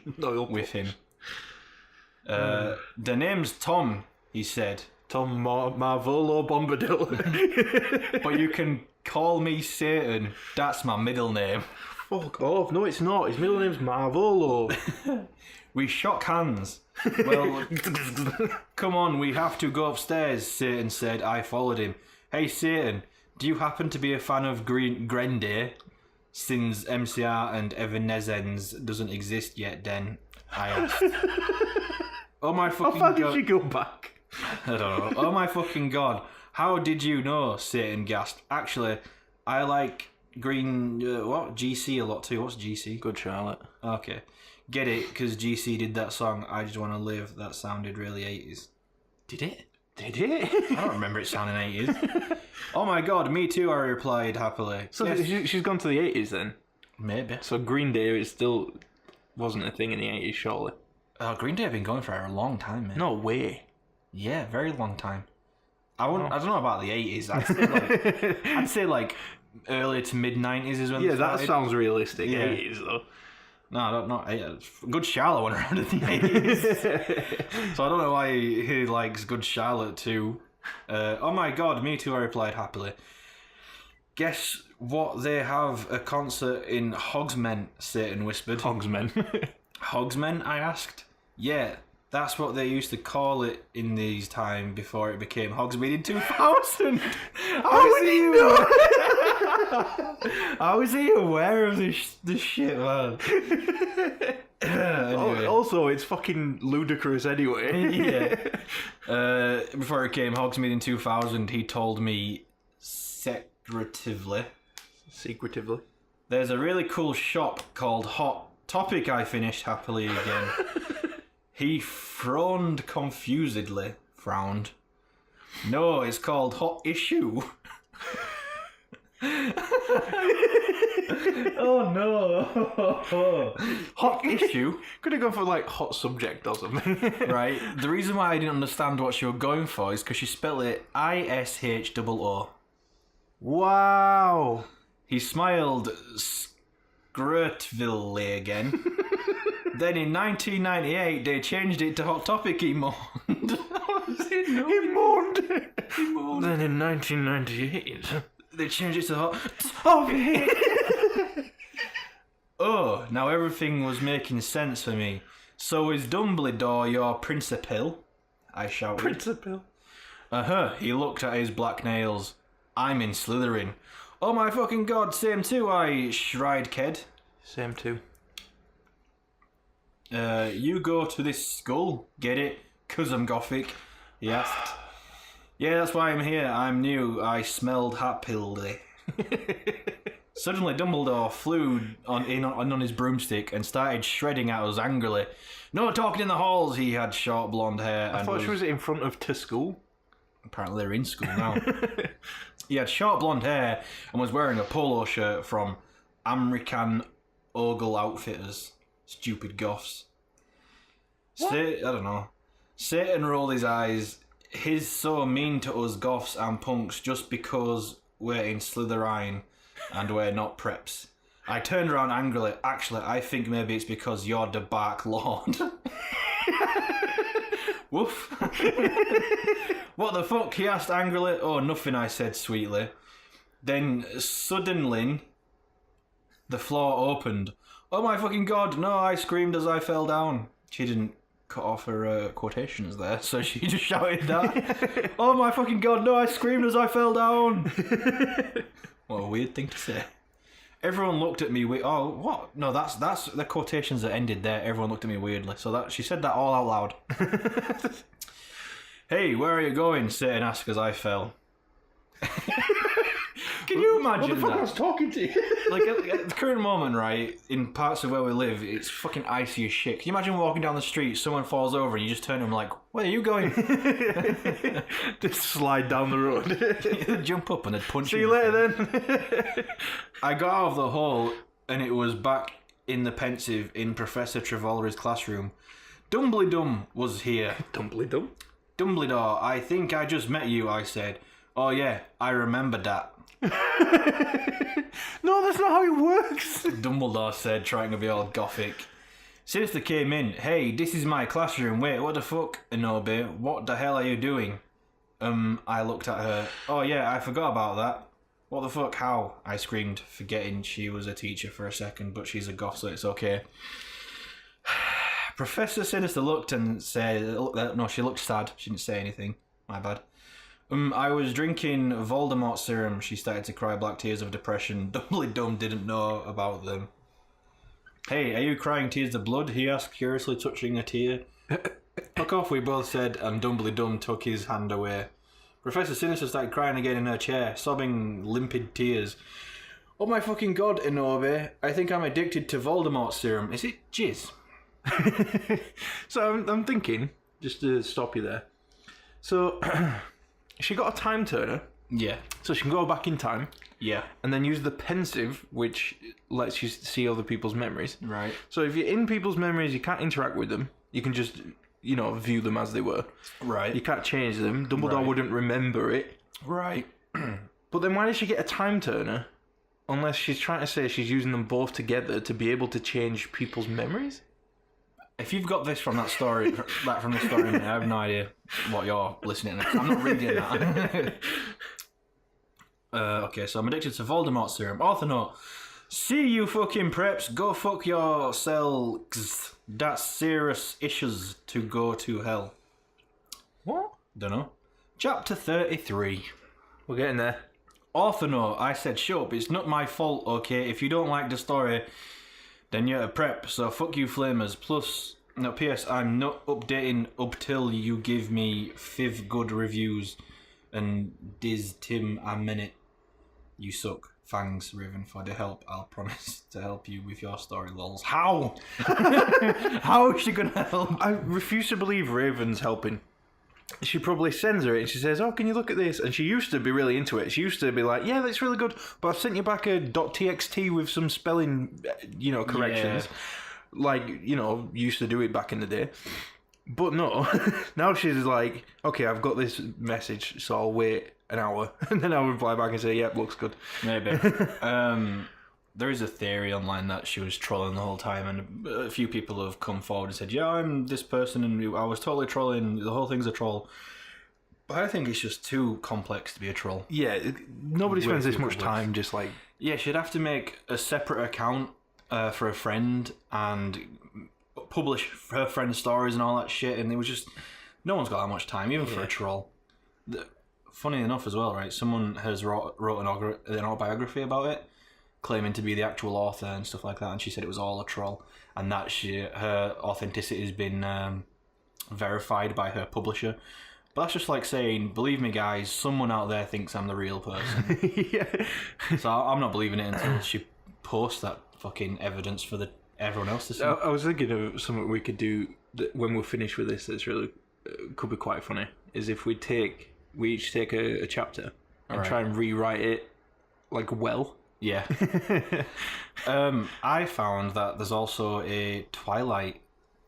with him. The name's Tom, he said. Tom Marvolo Bombadil. But you can call me Satan. That's my middle name. Fuck off. No, it's not. His middle name's Marvolo. We shook hands. Well, come on, we have to go upstairs, Satan said. I followed him. Hey, Satan, do you happen to be a fan of Grendé? Since MCR and Evanescence doesn't exist yet, then, I asked. Oh my fucking god. How far did you go back? I don't know. Oh my fucking god. How did you know? Satan gasped. Actually, I like GC a lot too. What's GC? Good Charlotte. Okay. Get it, because GC did that song, I Just Want to Live, that sounded really 80s. Did it? Did it? I don't remember it sounding 80s. Oh my god, me too, I replied happily. So yes. She's gone to the 80s then? Maybe. So Green Day, it still wasn't a thing in the 80s, surely? Green Day have been going for a long time, man. No way. Yeah, very long time. I don't know about the 80s. I'd say like early to mid 90s is when. Yeah, that sounds realistic. Yeah. 80s though. No, not 80s. Good Charlotte went around in the 80s. So I don't know why he likes Good Charlotte too. Oh my god, me too, I replied happily. Guess what, they have a concert in Hogsmen, Satan whispered. Hogsmen. Hogsmen, I asked. Yeah, That's what they used to call it in these time before it became Hogsmeade in 2000. How is he aware of this shit, man? Anyway. Also, it's fucking ludicrous anyway. Yeah. Before it came Hogsmeade in 2000, he told me secretively. There's a really cool shop called Hot Topic I finished happily again. He frowned confusedly. Frowned. No, it's called Hot Issue. Oh no. Hot Issue? Could have gone for like hot subject or something. Right. The reason why I didn't understand what she was going for is because she spelled it ISHOO. Wow. He smiled scrurtvillely again. Then in 1998, they changed it to Hot Topic, he moaned. He moaned. Then in 1998, they changed it to Hot Topic. Oh, now everything was making sense for me. So is Dumbledore your principal? I shouted. Principal? He looked at his black nails. I'm in Slytherin. Oh my fucking god, same too, I shried Ked. Same too. You go to this school, get it? 'Cause I'm gothic, he asked. Yeah, that's why I'm here. I'm new. I smelled happily. Suddenly, Dumbledore flew on his broomstick and started shredding at us angrily. No talking in the halls. He had short blonde hair. I thought she was in front of to school. Apparently, they're in school now. He had short blonde hair and was wearing a polo shirt from American Ogle Outfitters. Stupid goths. I don't know. Satan rolled his eyes. He's so mean to us goths and punks just because we're in Slytherin and we're not preps. I turned around angrily. Actually, I think maybe it's because you're the Bark Lord. Woof. What the fuck? He asked angrily. Oh, nothing, I said sweetly. Then suddenly, the floor opened. Oh my fucking god, no, I screamed as I fell down. She didn't cut off her quotations there, so she just shouted that. Oh my fucking god, no, I screamed as I fell down. What a weird thing to say. Everyone looked at me. Oh, what? No, that's the quotations that ended there. Everyone looked at me weirdly. So that she said that all out loud. Hey, where are you going? Satan asked as I fell. Can you imagine what the fuck that? I was talking to you? Like at the current moment, right, in parts of where we live, it's fucking icy as shit. Can you imagine walking down the street, someone falls over, and you just turn to them like, where are you going? Just slide down the road. They'd jump up and they'd punch See you. you later then. I got out of the hall, and it was back in the pensive in Professor Trevoller's classroom. Dumbledore was here. Dumbledore? Dumbledore, I think I just met you, I said. Oh yeah, I remember that. No, that's not how it works. Dumbledore said, trying to be all gothic. Sinister came in. Hey, this is my classroom. Wait, what the fuck? Inobe, what the hell are you doing? I looked at her. Oh yeah, I forgot about that. What the fuck? How? I screamed, forgetting she was a teacher for a second, but she's a goth, so it's okay. Professor Sinister looked and said... No, she looked sad. She didn't say anything. My bad. I was drinking Voldemort serum. She started to cry black tears of depression. Dumbledore didn't know about them. Hey, are you crying tears of blood? He asked, curiously touching a tear. Fuck off, we both said, and Dumbledore took his hand away. Professor Sinister started crying again in her chair, sobbing limpid tears. Oh my fucking god, Inobe. I think I'm addicted to Voldemort serum. Is it jizz? So I'm thinking, just to stop you there. So... She got a time turner. Yeah. So she can go back in time. Yeah. And then use the pensive, which lets you see other people's memories. Right. So if you're in people's memories, you can't interact with them. You can just, view them as they were. Right. You can't change them. Dumbledore wouldn't remember it. Right. But then why did she get a time turner? Unless she's trying to say she's using them both together to be able to change people's memories? If you've got this from that story, from the story, I have no idea what you're listening to. I'm not reading that. Okay, so I'm addicted to Voldemort serum. Author note. See you fucking preps, go fuck yourselves. That's serious issues to go to hell. What? Dunno. Chapter 33. We're getting there. Author note, I said shut up, it's not my fault, okay? If you don't like the story, then you're a prep, so fuck you flamers. Plus, no, P.S. I'm not updating up till you give me 5 good reviews. And Diz Tim, I'm in it. You suck. Thanks, Raven, for the help. I'll promise to help you with your story, lols. How? How is she gonna help? I refuse to believe Raven's helping. She probably sends her it and she says, oh, can you look at this? And she used to be really into it. She used to be like, yeah, that's really good, but I've sent you back a .txt with some spelling, corrections. Yeah. Like, used to do it back in the day. But no, now she's like, okay, I've got this message, so I'll wait an hour. And then I'll reply back and say, yep, looks good. Maybe. There is a theory online that she was trolling the whole time, and a few people have come forward and said, yeah, I'm this person, and I was totally trolling, the whole thing's a troll. But I think it's just too complex to be a troll. Yeah, nobody spends this much time just like... Yeah, she'd have to make a separate account for a friend and publish her friend's stories and all that shit, and it was just... No one's got that much time, even for a troll. Funny enough as well, right, someone has wrote an autobiography about it, claiming to be the actual author and stuff like that, and she said it was all a troll, and that her authenticity has been verified by her publisher. But that's just like saying, believe me guys, someone out there thinks I'm the real person. Yeah. So I'm not believing it until she posts that fucking evidence for everyone else to see. I was thinking of something we could do when we're finished with this that's really could be quite funny, is if we each take a chapter and try and rewrite it like well. Yeah. I found that there's also a Twilight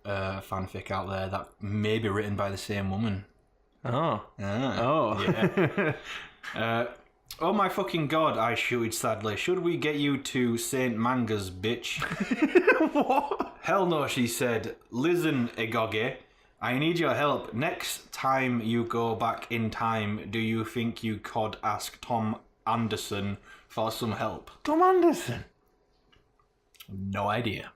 fanfic out there that may be written by the same woman. Oh. Yeah. Oh my fucking god, I shooted sadly. Should we get you to Saint Manga's, bitch? What? Hell no, she said. Listen, Egoge, I need your help. Next time you go back in time, do you think you could ask Tom Anderson for some help? Tom Anderson? No idea.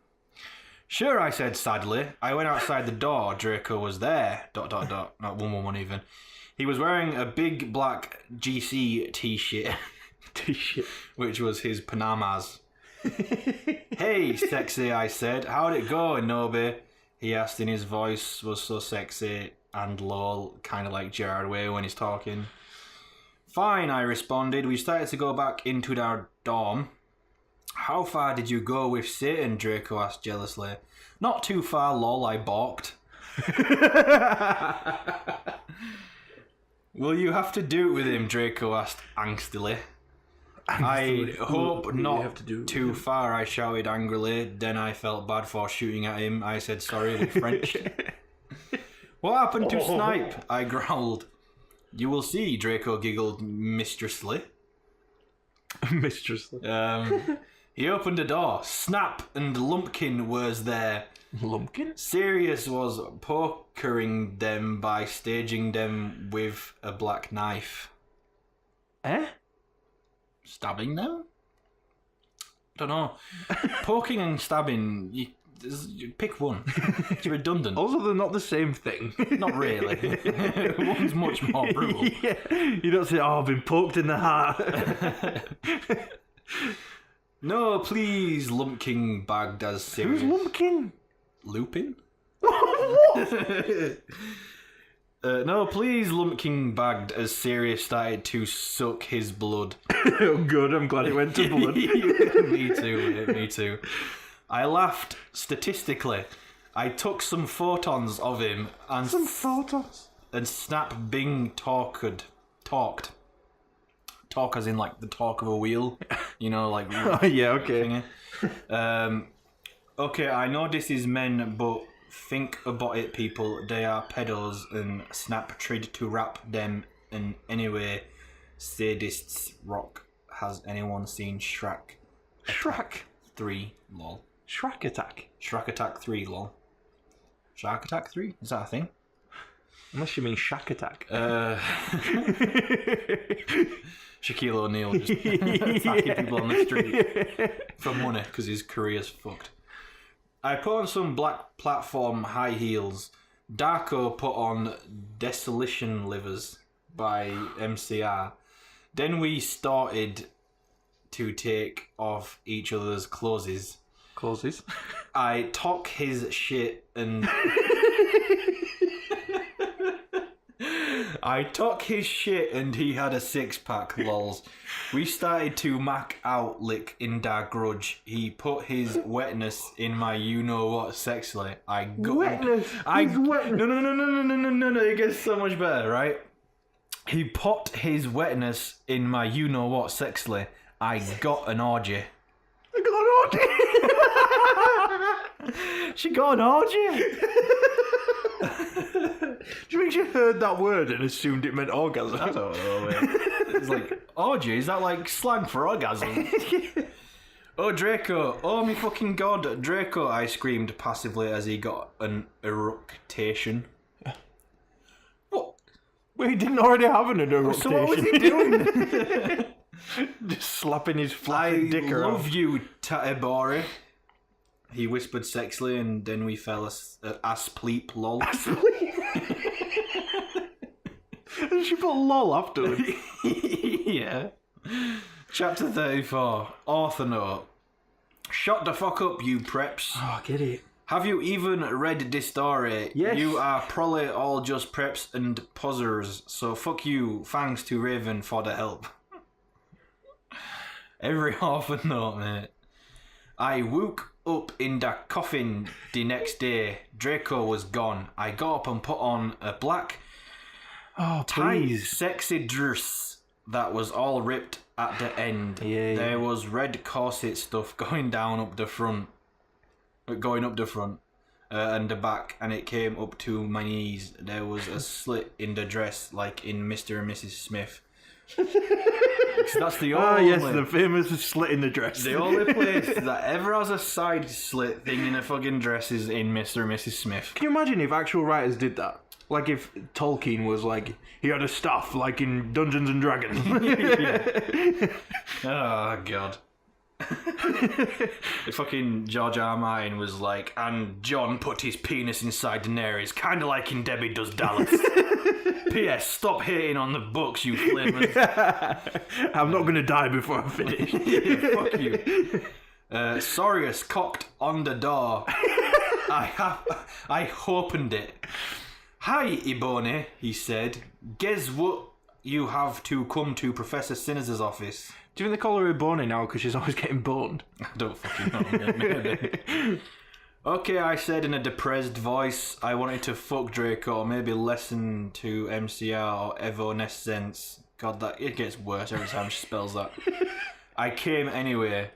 Sure, I said sadly. I went outside the door. Draco was there. ... Not 111 even. He was wearing a big black GC t-shirt. Which was his Panamas. Hey, sexy, I said. How'd it go, Inobe? He asked, and his voice was so sexy and low, kind of like Gerard Way when he's talking. Fine, I responded. We started to go back into our dorm. How far did you go with Satan? Draco asked jealously. Not too far, lol, I balked. Will you have to do it with him? Draco asked angstily. I hope not too far, I shouted angrily. Then I felt bad for shooting at him. I said sorry with French. What happened to Snipe? I growled. You will see, Draco giggled mistressly. He opened a door. Snap and Lumpkin was there. Lumpkin? Sirius was pokering them by staging them with a black knife. Eh? Stabbing them? Don't know. Poking and stabbing, you pick one. It's redundant. Also, they're not the same thing. Not really. One's much more brutal. Yeah. You don't say, oh, I've been poked in the heart. No, please, Lumpkin bagged as serious. Who's Lumpkin? Lupin? What? No, please, Lumpkin bagged as Sirius started to suck his blood. Oh, good, I'm glad it went to blood. Me too, mate, me too. I laughed statistically. I took some photons of him and... Some photons? And Snap Bing talked. Talk as in like the talk of a wheel. You know, like... Oh, yeah, okay. Okay, I know this is men, but think about it, people. They are pedos, and Snap tried to wrap them in anyway. Sadists rock. Has anyone seen Shrek? Shrek? 3, lol. Shrek Attack? Shrek Attack 3, lol. Shark Attack 3? Is that a thing? Unless you mean Shack Attack. Shaquille O'Neal just attacking people on the street for money because his career's fucked. I put on some black platform high heels. Darko put on Desolation Livers by MCR. Then we started to take off each other's clothes. Closes. I took his shit and... I took his shit and he had a six-pack, lols. We started to mac out lick in dark grudge. He put his wetness in my you-know-what sexily. I got... Wetness? No, it gets so much better, right? He put his wetness in my you-know-what sexily. I got an orgy. I got an orgy! She got an orgy! Do you think she heard that word and assumed it meant orgasm? I don't know, man. It's like, orgy? Is that like slang for orgasm? Oh, Draco. Oh, me fucking god. Draco, I screamed passively as he got an eructation. What? Well, he didn't already have an eructation. So what was he doing? Just slapping his flapping dick around. I love you, Tatebori. He whispered sexily, and then we fell asleep, lol. And she put lol afterwards. Yeah. Chapter 34. Author note. Shut the fuck up, you preps. Oh, get it. Have you even read this story? Yes. You are probably all just preps and posers, so fuck you. Thanks to Raven for the help. Every author note, mate. I woke up in the coffin the next day. Draco was gone. I got up and put on a black, tight, sexy dress that was all ripped at the end. Yeah. There was red corset stuff going up the front and the back, and it came up to my knees. There was a slit in the dress, like in Mr. and Mrs. Smith. That's the only... yes, the famous slit in the dress. The only place that ever has a side slit thing in a fucking dress is in Mr. and Mrs. Smith. Can you imagine if actual writers did that? Like if Tolkien was like, he had a staff like in Dungeons and Dragons. Oh, God. Fucking George R. R. Martin was like, and John put his penis inside Daenerys, kind of like in Debbie Does Dallas. P.S. Stop hating on the books, you flavors. I'm not going to die before I finish. Fuck you. Sorius cocked on the door. I opened it. Hi, Ibone, he said. Guess what? You have to come to Professor Sinner's office. Do you think they call her Ibone now because she's always getting boned? I don't fucking know, maybe. Okay, I said in a depressed voice. I wanted to fuck Draco, or maybe listen to MCR or Evanescence. God, that it gets worse every time she spells that. I came anyway.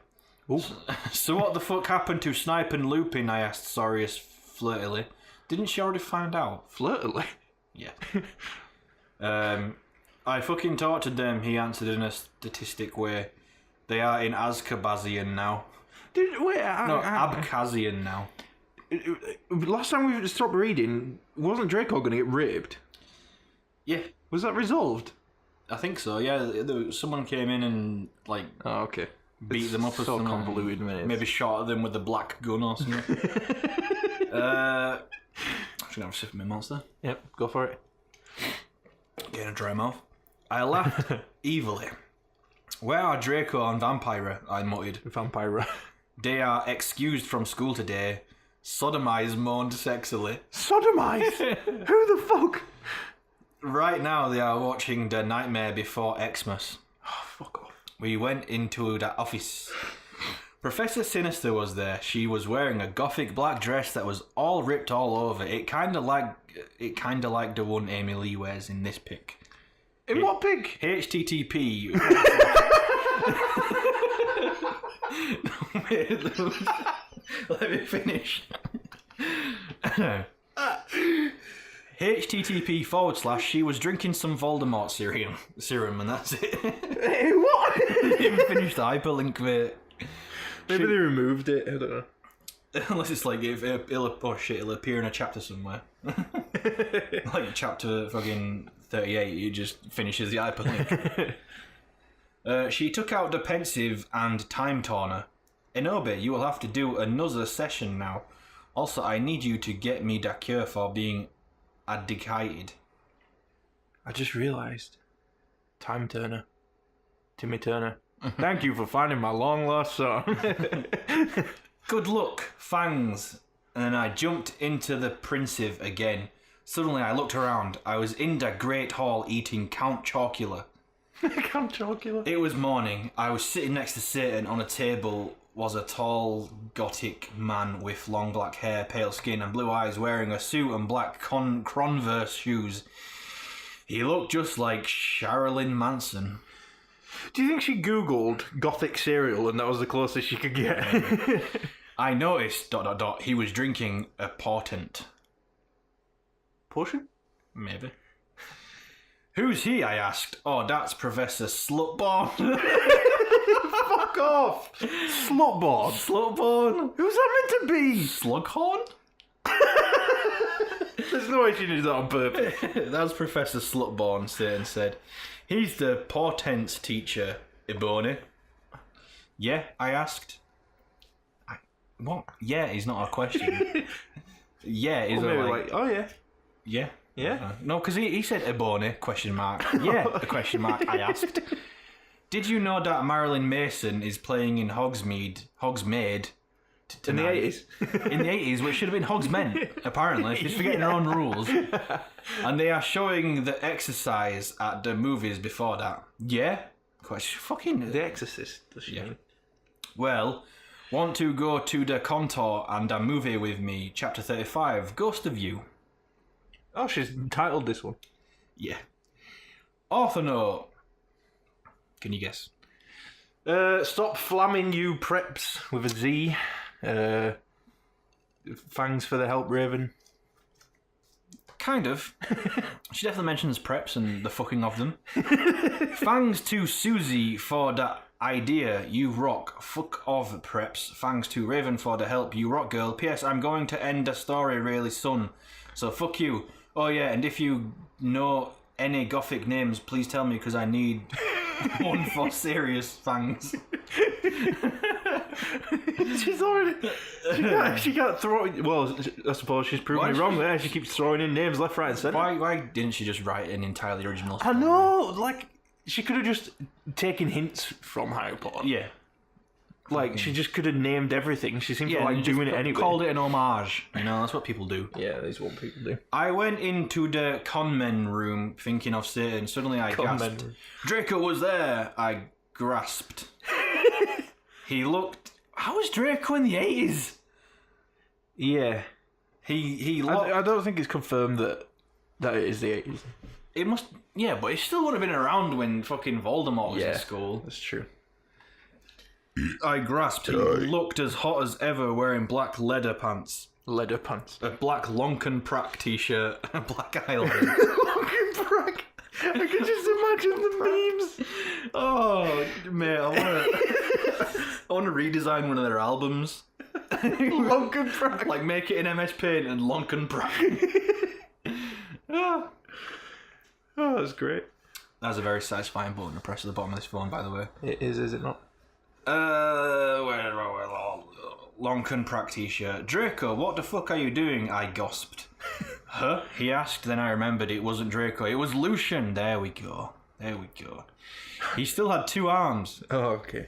So what the fuck happened to Snipe and Lupin? I asked Sorius flirtily. Didn't she already find out? Flirtily? Yeah. I fucking tortured them, he answered in a statistic way. They are in Azkabazian now. Abkhazian now. Last time we stopped reading, wasn't Draco going to get raped? Yeah. Was that resolved? I think so, yeah. Someone came in and, like... Oh, okay. Beat them up or something. Convoluted, minutes. Maybe shot at them with a black gun or something. I'm just going to have a sip of my monster. Yep, go for it. Getting a dry mouth. I laughed evilly. Where are Draco and Vampire? I muttered. Vampire. They are excused from school today. Sodomize moaned sexily. Sodomize? Who the fuck? Right now they are watching The Nightmare Before Xmas. Oh, fuck off. We went into the office. Professor Sinister was there. She was wearing a gothic black dress that was all ripped all over. It kind of like the one Amy Lee wears in this pic. In what pic? HTTP. Let me finish. HTTP / she was drinking some Voldemort serum and that's it. Hey, what? Didn't even finish the hyperlink bit. Maybe they removed it. I don't know. Unless it's like, it'll appear in a chapter somewhere. Like chapter fucking 38, it just finishes the hyperlink. She took out the pensive and time torner. Inobe, you will have to do another session now. Also, I need you to get me the cure for being addicted. I just realised. Time Turner. Timmy Turner. Thank you for finding my long lost son. Good luck, Fangs. And then I jumped into the pensive again. Suddenly I looked around. I was in the Great Hall eating Count Chocula. Count Chocula? It was morning. I was sitting next to Satan. On a table was a tall, gothic man with long black hair, pale skin and blue eyes, wearing a suit and black Converse shoes. He looked just like Sherilyn Manson. Do you think she googled gothic cereal and that was the closest she could get? I noticed, ... he was drinking a portent. Potion? Maybe. Who's he? I asked. Oh, that's Professor Slutborn. Fuck off! Slutborn? Slutborn? Who's that meant to be? Slughorn? There's no way she did that on purpose. That's Professor Slutborn, Satan said. He's the portents teacher, Ibone. Yeah, I asked. What? Yeah is not a question. Yeah is Or maybe like, oh yeah. yeah. Yeah? No, because he said Ibone, question mark. Yeah, a question mark, I asked. Did you know that Marilyn Mason is playing in Hogsmeade In the 80s? In the 80s, which should have been Hogsmeade, apparently. She's forgetting her own rules. And they are showing The Exercise at the movies before that. Yeah? Quite fucking... The Exorcist, does she mean? Well, want to go to the Contour and a movie with me, Chapter 35, Ghost of You. Oh, she's titled this one. Yeah. Author note. Can you guess? Stop flamming you preps with a Z. Thanks for the help, Raven. Kind of. She definitely mentions preps and the fucking of them. Thanks to Susie for the idea. You rock. Fuck off, preps. Thanks to Raven for the help. You rock, girl. P.S. I'm going to end the story really soon. So fuck you. Oh yeah, and if you know any gothic names, please tell me because I need one for serious. Thanks. She's already... She can't throw... Well, I suppose she's proven me wrong there. She keeps throwing in names left, right and centre. Why didn't she just write an entirely original story? I know! Like, she could have just taken hints from Harry Potter. Yeah. Like, she just could have named everything. She seemed to like doing it anyway. Called it an homage. You know, that's what people do. Yeah, that's what people do. I went into the conmen room thinking of Satan. Suddenly I gasped. Draco was there. I grasped. He looked... How was Draco in the 80s? Yeah. He looked... I don't think it's confirmed that it is the 80s. It must... Yeah, but it still would have been around when fucking Voldemort was in school. That's true. I grasped. He looked as hot as ever wearing black leather pants. Leather pants. A black Lonken Prack t-shirt and a black eyeliner. Lonken Prack! I can just imagine the memes. Oh, mate, I want to redesign one of their albums. Lonken Prack. Like, make it in MS Paint and Lonken Prack. Oh, that's great. That's a very satisfying button to press at the bottom of this phone, by the way. It is it not? Lonken Prack t-shirt. Draco, what the fuck are you doing? I gasped. Huh? He asked, then I remembered it wasn't Draco, it was Lucian. There we go. He still had 2 arms. Oh, okay.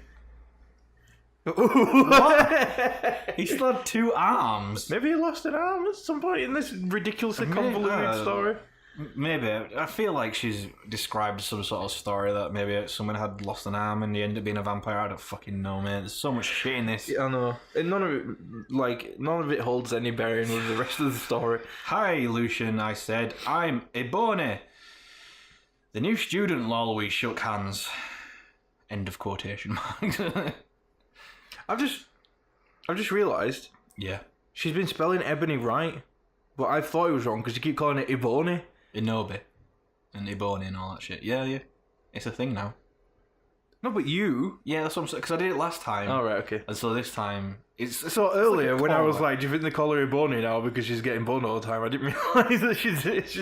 What? He still had 2 arms. Maybe he lost an arm at some point in this ridiculously convoluted story. Maybe. I feel like she's described some sort of story that maybe someone had lost an arm and he ended up being a vampire. I don't fucking know, man. There's so much shit in this. Yeah, I know. And none of it holds any bearing with the rest of the story. Hi, Lucian, I said. I'm Ibone. The new student, lol, we shook hands. End of quotation marks. I've just realised. Yeah. She's been spelling ebony right, but I thought it was wrong because you keep calling it Ibone. Inobe. And Ibone and all that shit. Yeah. It's a thing now. No, but you. Yeah, that's what I'm saying. Because I did it last time. Oh, right, okay. And so this time, So earlier, when I was like, do you think they call her Ebony now because she's getting boned all the time? I didn't realise that she's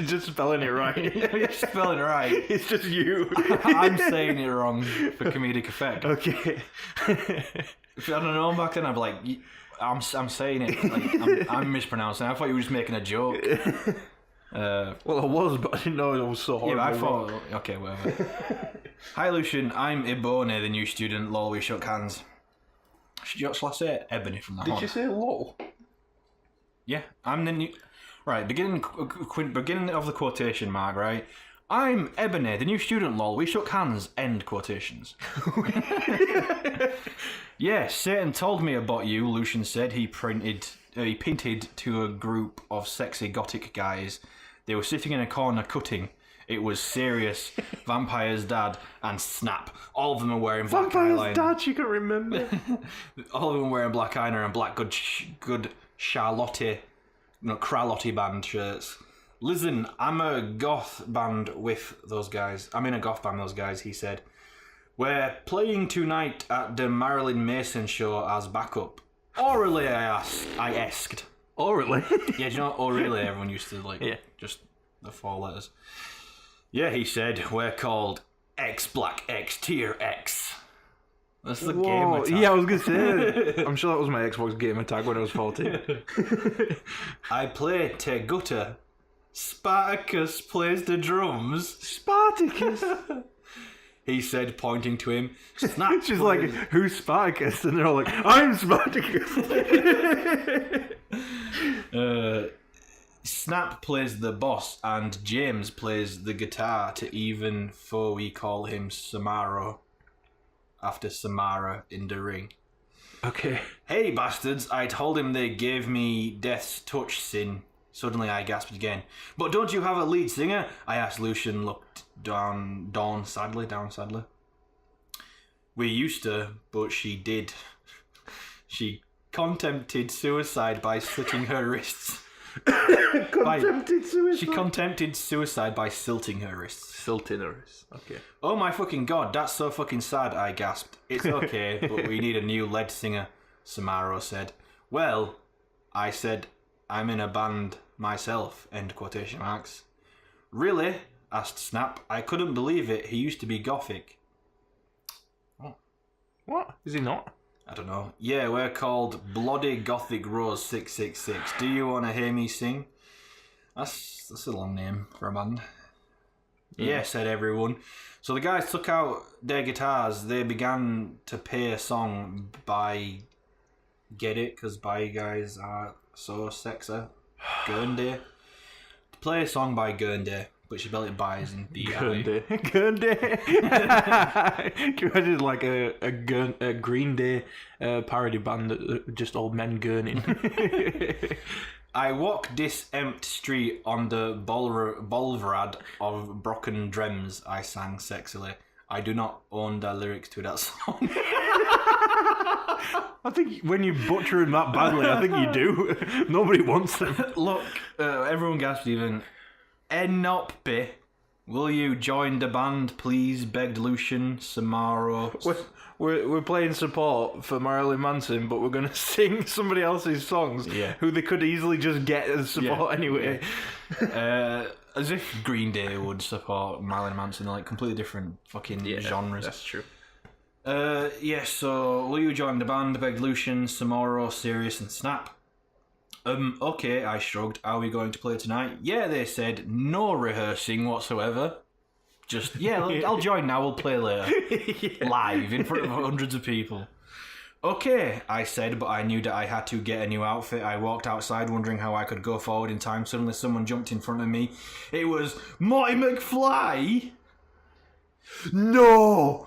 just spelling it right. You're spelling it right. It's just you. I'm saying it wrong for comedic effect. Okay. If I don't know back then, I'd be like, I'm saying it. Like, I'm mispronouncing it. I thought you were just making a joke. Well, I was, but I didn't know it was so horrible. Yeah, but I thought... Okay, whatever. Hi, Lucian. I'm Ebony, the new student. Lol, we shook hands. Shall I say Ebony from that on? Did you say lol? Yeah, I'm the new... Right, beginning of the quotation mark, right? I'm Ebony, the new student, lol. We shook hands. End quotations. Yeah, Satan told me about you, Lucian said. He painted to a group of sexy gothic guys. They were sitting in a corner cutting. It was Sirius, Vampire's dad, and Snap. All of them are wearing black eyeliner. Vampire's dad, you can remember. All of them are wearing black eyeliner and black good Charlotte, Kralotte band shirts. Listen, I'm in a goth band with those guys, he said. We're playing tonight at the Marilyn Mason show as backup. Orally, I asked. Orally? Yeah, do you know orally everyone used to just the 4 letters. Yeah, he said, we're called X Black X Tier X. That's the gamer tag. Yeah, I was going to say. I'm sure that was my Xbox gamer tag when I was 14. I play Teguta. Spartacus plays the drums. Spartacus? He said, pointing to him. Snap She's like, who's Spartacus? And they're all like, I'm Spartacus. Snap plays the boss and James plays the guitar to even though we call him Samara after Samara in the ring. Okay. Hey bastards, I told him they gave me Death's Touch sin. Suddenly I gasped again. But don't you have a lead singer? I asked. Lucian looked down sadly. We used to, but she did. She contemplated suicide by slitting her wrists. Suicide? She contemplated suicide by silting her wrists. Silting her wrists. Okay. Oh my fucking god, that's so fucking sad, I gasped. It's okay, but we need a new lead singer, Samaro said. Well, I said, I'm in a band myself, end quotation marks. Really? Asked Snap. I couldn't believe it. He used to be gothic. What? Is he not? I don't know. Yeah, we're called Bloody Gothic Rose 666. Do you want to hear me sing? That's a long name for a band. Yeah, said everyone. So the guys took out their guitars. They began to play a song by... Get it? Because by guys are so sexy. Gurnday. To play a song by Gurnday, but she spelled it by as in B-I. Gurnday. Can you imagine like a Green Day parody band, just old men gurning? I walk this empty street on the Bolvrad of broken dreams, I sang sexily. I do not own the lyrics to that song. I think when you butcher him that badly, I think you do. Nobody wants them. Look, everyone gasped even. Enopbe, will you join the band, please? Begged Lucian, Samaro. We're playing support for Marilyn Manson, but we're going to sing somebody else's songs who they could easily just get as support anyway. Yeah. As if Green Day would support Marilyn Manson, like completely different fucking genres. That's true. So will you join the band? Begged Lucian, Samaro, Sirius, and Snap. Okay, I shrugged. Are we going to play tonight? Yeah, they said. No rehearsing whatsoever. Just, I'll join now, we'll play later. Live, in front of hundreds of people. Okay, I said, but I knew that I had to get a new outfit. I walked outside wondering how I could go forward in time. Suddenly someone jumped in front of me. It was Marty McFly! No!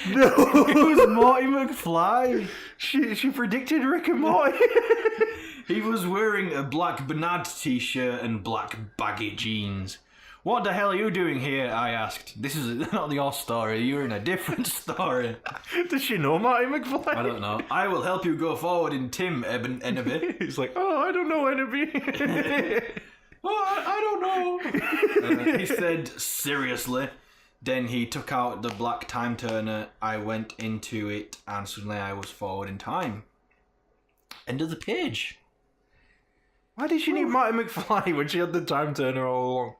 No! It was Marty McFly! She predicted Rick and Morty! He was wearing a black Bernard t-shirt and black baggy jeans. What the hell are you doing here? I asked. This is not your story. You're in a different story. Does she know Marty McFly? I don't know. I will help you go forward in Tim Enderby. He's like, I don't know Enderby. I don't know. He said seriously. Then he took out the black time turner. I went into it, and suddenly I was forward in time. End of the page. Why did she need Marty McFly when she had the time turner all along?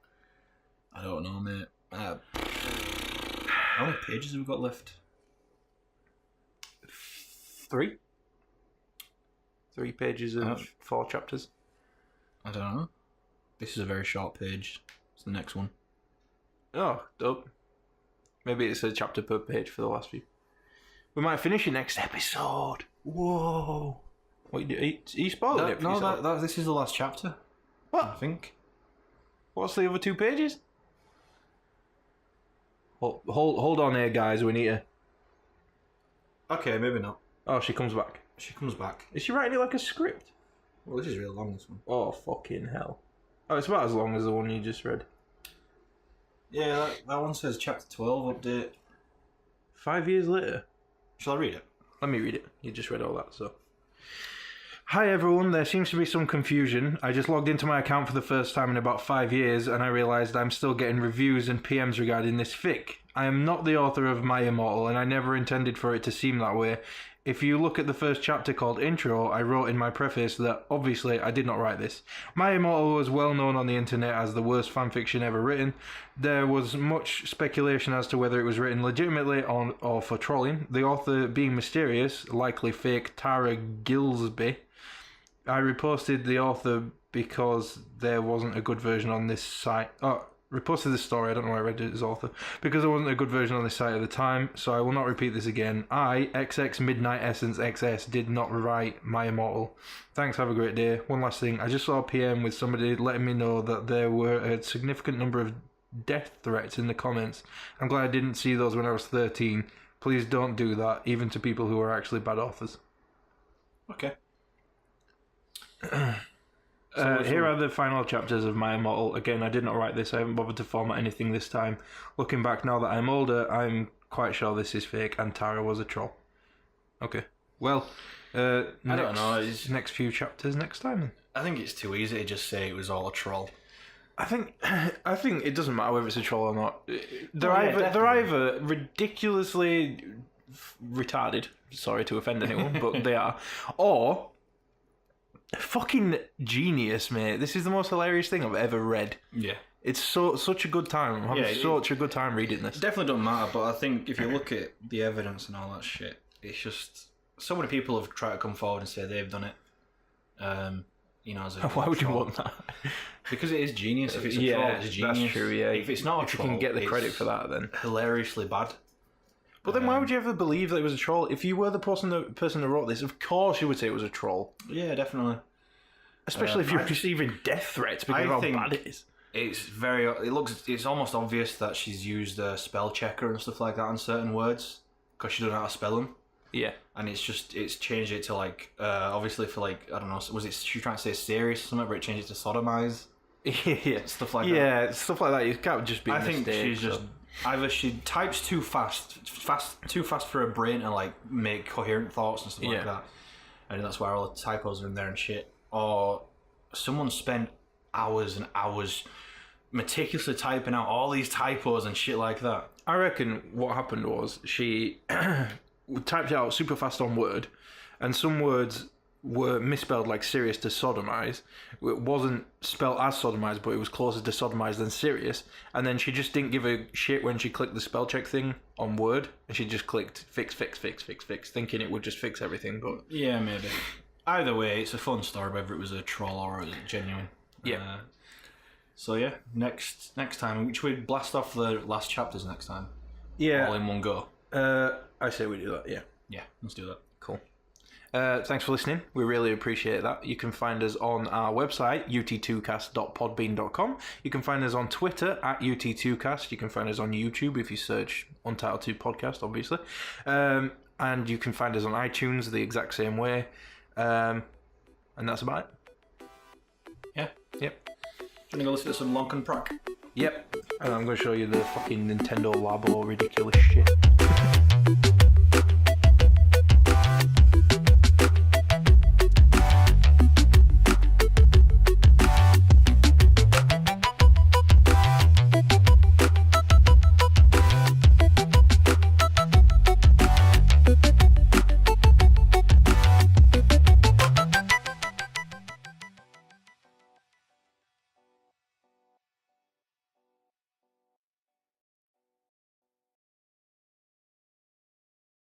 I don't know, mate. How many pages have we got left? 3. 3 pages of 4 chapters. I don't know. This is a very short page. It's the next one. Oh, dope. Maybe it's a chapter per page for the last few. We might finish your next episode. Whoa. What, you spoiled it for yourself? This is the last chapter. What? I think. What's the other 2 pages? Hold on here, guys. We need to... Okay, maybe not. Oh, she comes back. She comes back. Is she writing it like a script? Well, this is really long, this one. Oh, fucking hell. Oh, it's about as long as the one you just read. Yeah, that one says chapter 12 update. 5 years later. Shall I read it? Let me read it. You just read all that, so... Hi everyone, there seems to be some confusion. I just logged into my account for the first time in about 5 years and I realised I'm still getting reviews and PMs regarding this fic. I am not the author of My Immortal and I never intended for it to seem that way. If you look at the first chapter called Intro, I wrote in my preface that obviously I did not write this. My Immortal was well known on the internet as the worst fanfiction ever written. There was much speculation as to whether it was written legitimately or for trolling. The author being mysterious, likely fake Tara Gilsby. I reposted the author because there wasn't a good version on this site. Oh, reposted this story, I don't know why I read it as author. Because there wasn't a good version on this site at the time, so I will not repeat this again. I, XX Midnight Essence XS, did not write My Immortal. Thanks, have a great day. One last thing, I just saw a PM with somebody letting me know that there were a significant number of death threats in the comments. I'm glad I didn't see those when I was 13. Please don't do that, even to people who are actually bad authors. Okay. Here are the final chapters of My Immortal. Again, I did not write this. I haven't bothered to format anything this time. Looking back now that I'm older, I'm quite sure this is fake and Tara was a troll. Okay. Well, I don't know. Next few chapters next time then. I think it's too easy to just say it was all a troll. I think it doesn't matter whether it's a troll or not. They're definitely. either ridiculously retarded. Sorry to offend anyone, but they are. Or fucking genius, mate. This is the most hilarious thing I've ever read. Yeah. It's such a good time. I'm having such a good time reading this. It definitely don't matter, but I think if you look at the evidence and all that shit, it's just so many people have tried to come forward and say they've done it. As a Why would you want that? Because it is genius. If it's a troll, it's genius. That's true. Yeah. If it's not a if troll, you can get the credit for that, then hilariously bad. But then why would you ever believe that it was a troll? If you were the person that wrote this, of course you would say it was a troll. Yeah, definitely. Especially if you're receiving death threats because of how bad it is. It's almost obvious that she's used a spell checker and stuff like that on certain words because she doesn't know how to spell them. Yeah. And it's changed it to obviously for I don't know, was it she was trying to say serious or something, but it changed it to sodomize. Yeah. Stuff like that. Yeah, stuff like that. You can't just be a mistake. I think she's just either she types too fast for her brain to make coherent thoughts and stuff like that. And that's why all the typos are in there and shit. Or someone spent hours and hours meticulously typing out all these typos and shit like that. I reckon what happened was she typed it out super fast on Word, and some words were misspelled like serious to sodomize. It wasn't spelled as sodomize, but it was closer to sodomize than serious. And then she just didn't give a shit when she clicked the spell check thing on Word, and she just clicked fix, thinking it would just fix everything. But yeah, maybe. Either way, it's a fun story, whether it was a troll or it was genuine. Yeah. So yeah, next time, which we blast off the last chapters next time. Yeah. All in one go. I say we do that, yeah. Yeah, let's do that. Cool. Thanks for listening. We really appreciate that. You can find us on our website, ut2cast.podbean.com. You can find us on Twitter at ut2cast. You can find us on YouTube if you search Untitled-2 podcast, obviously. And you can find us on iTunes the exact same way. And that's about it. Yeah. Yep. I'm going to go listen to some Lonk and Prack. Yep. And I'm going to show you the fucking Nintendo Labo ridiculous shit.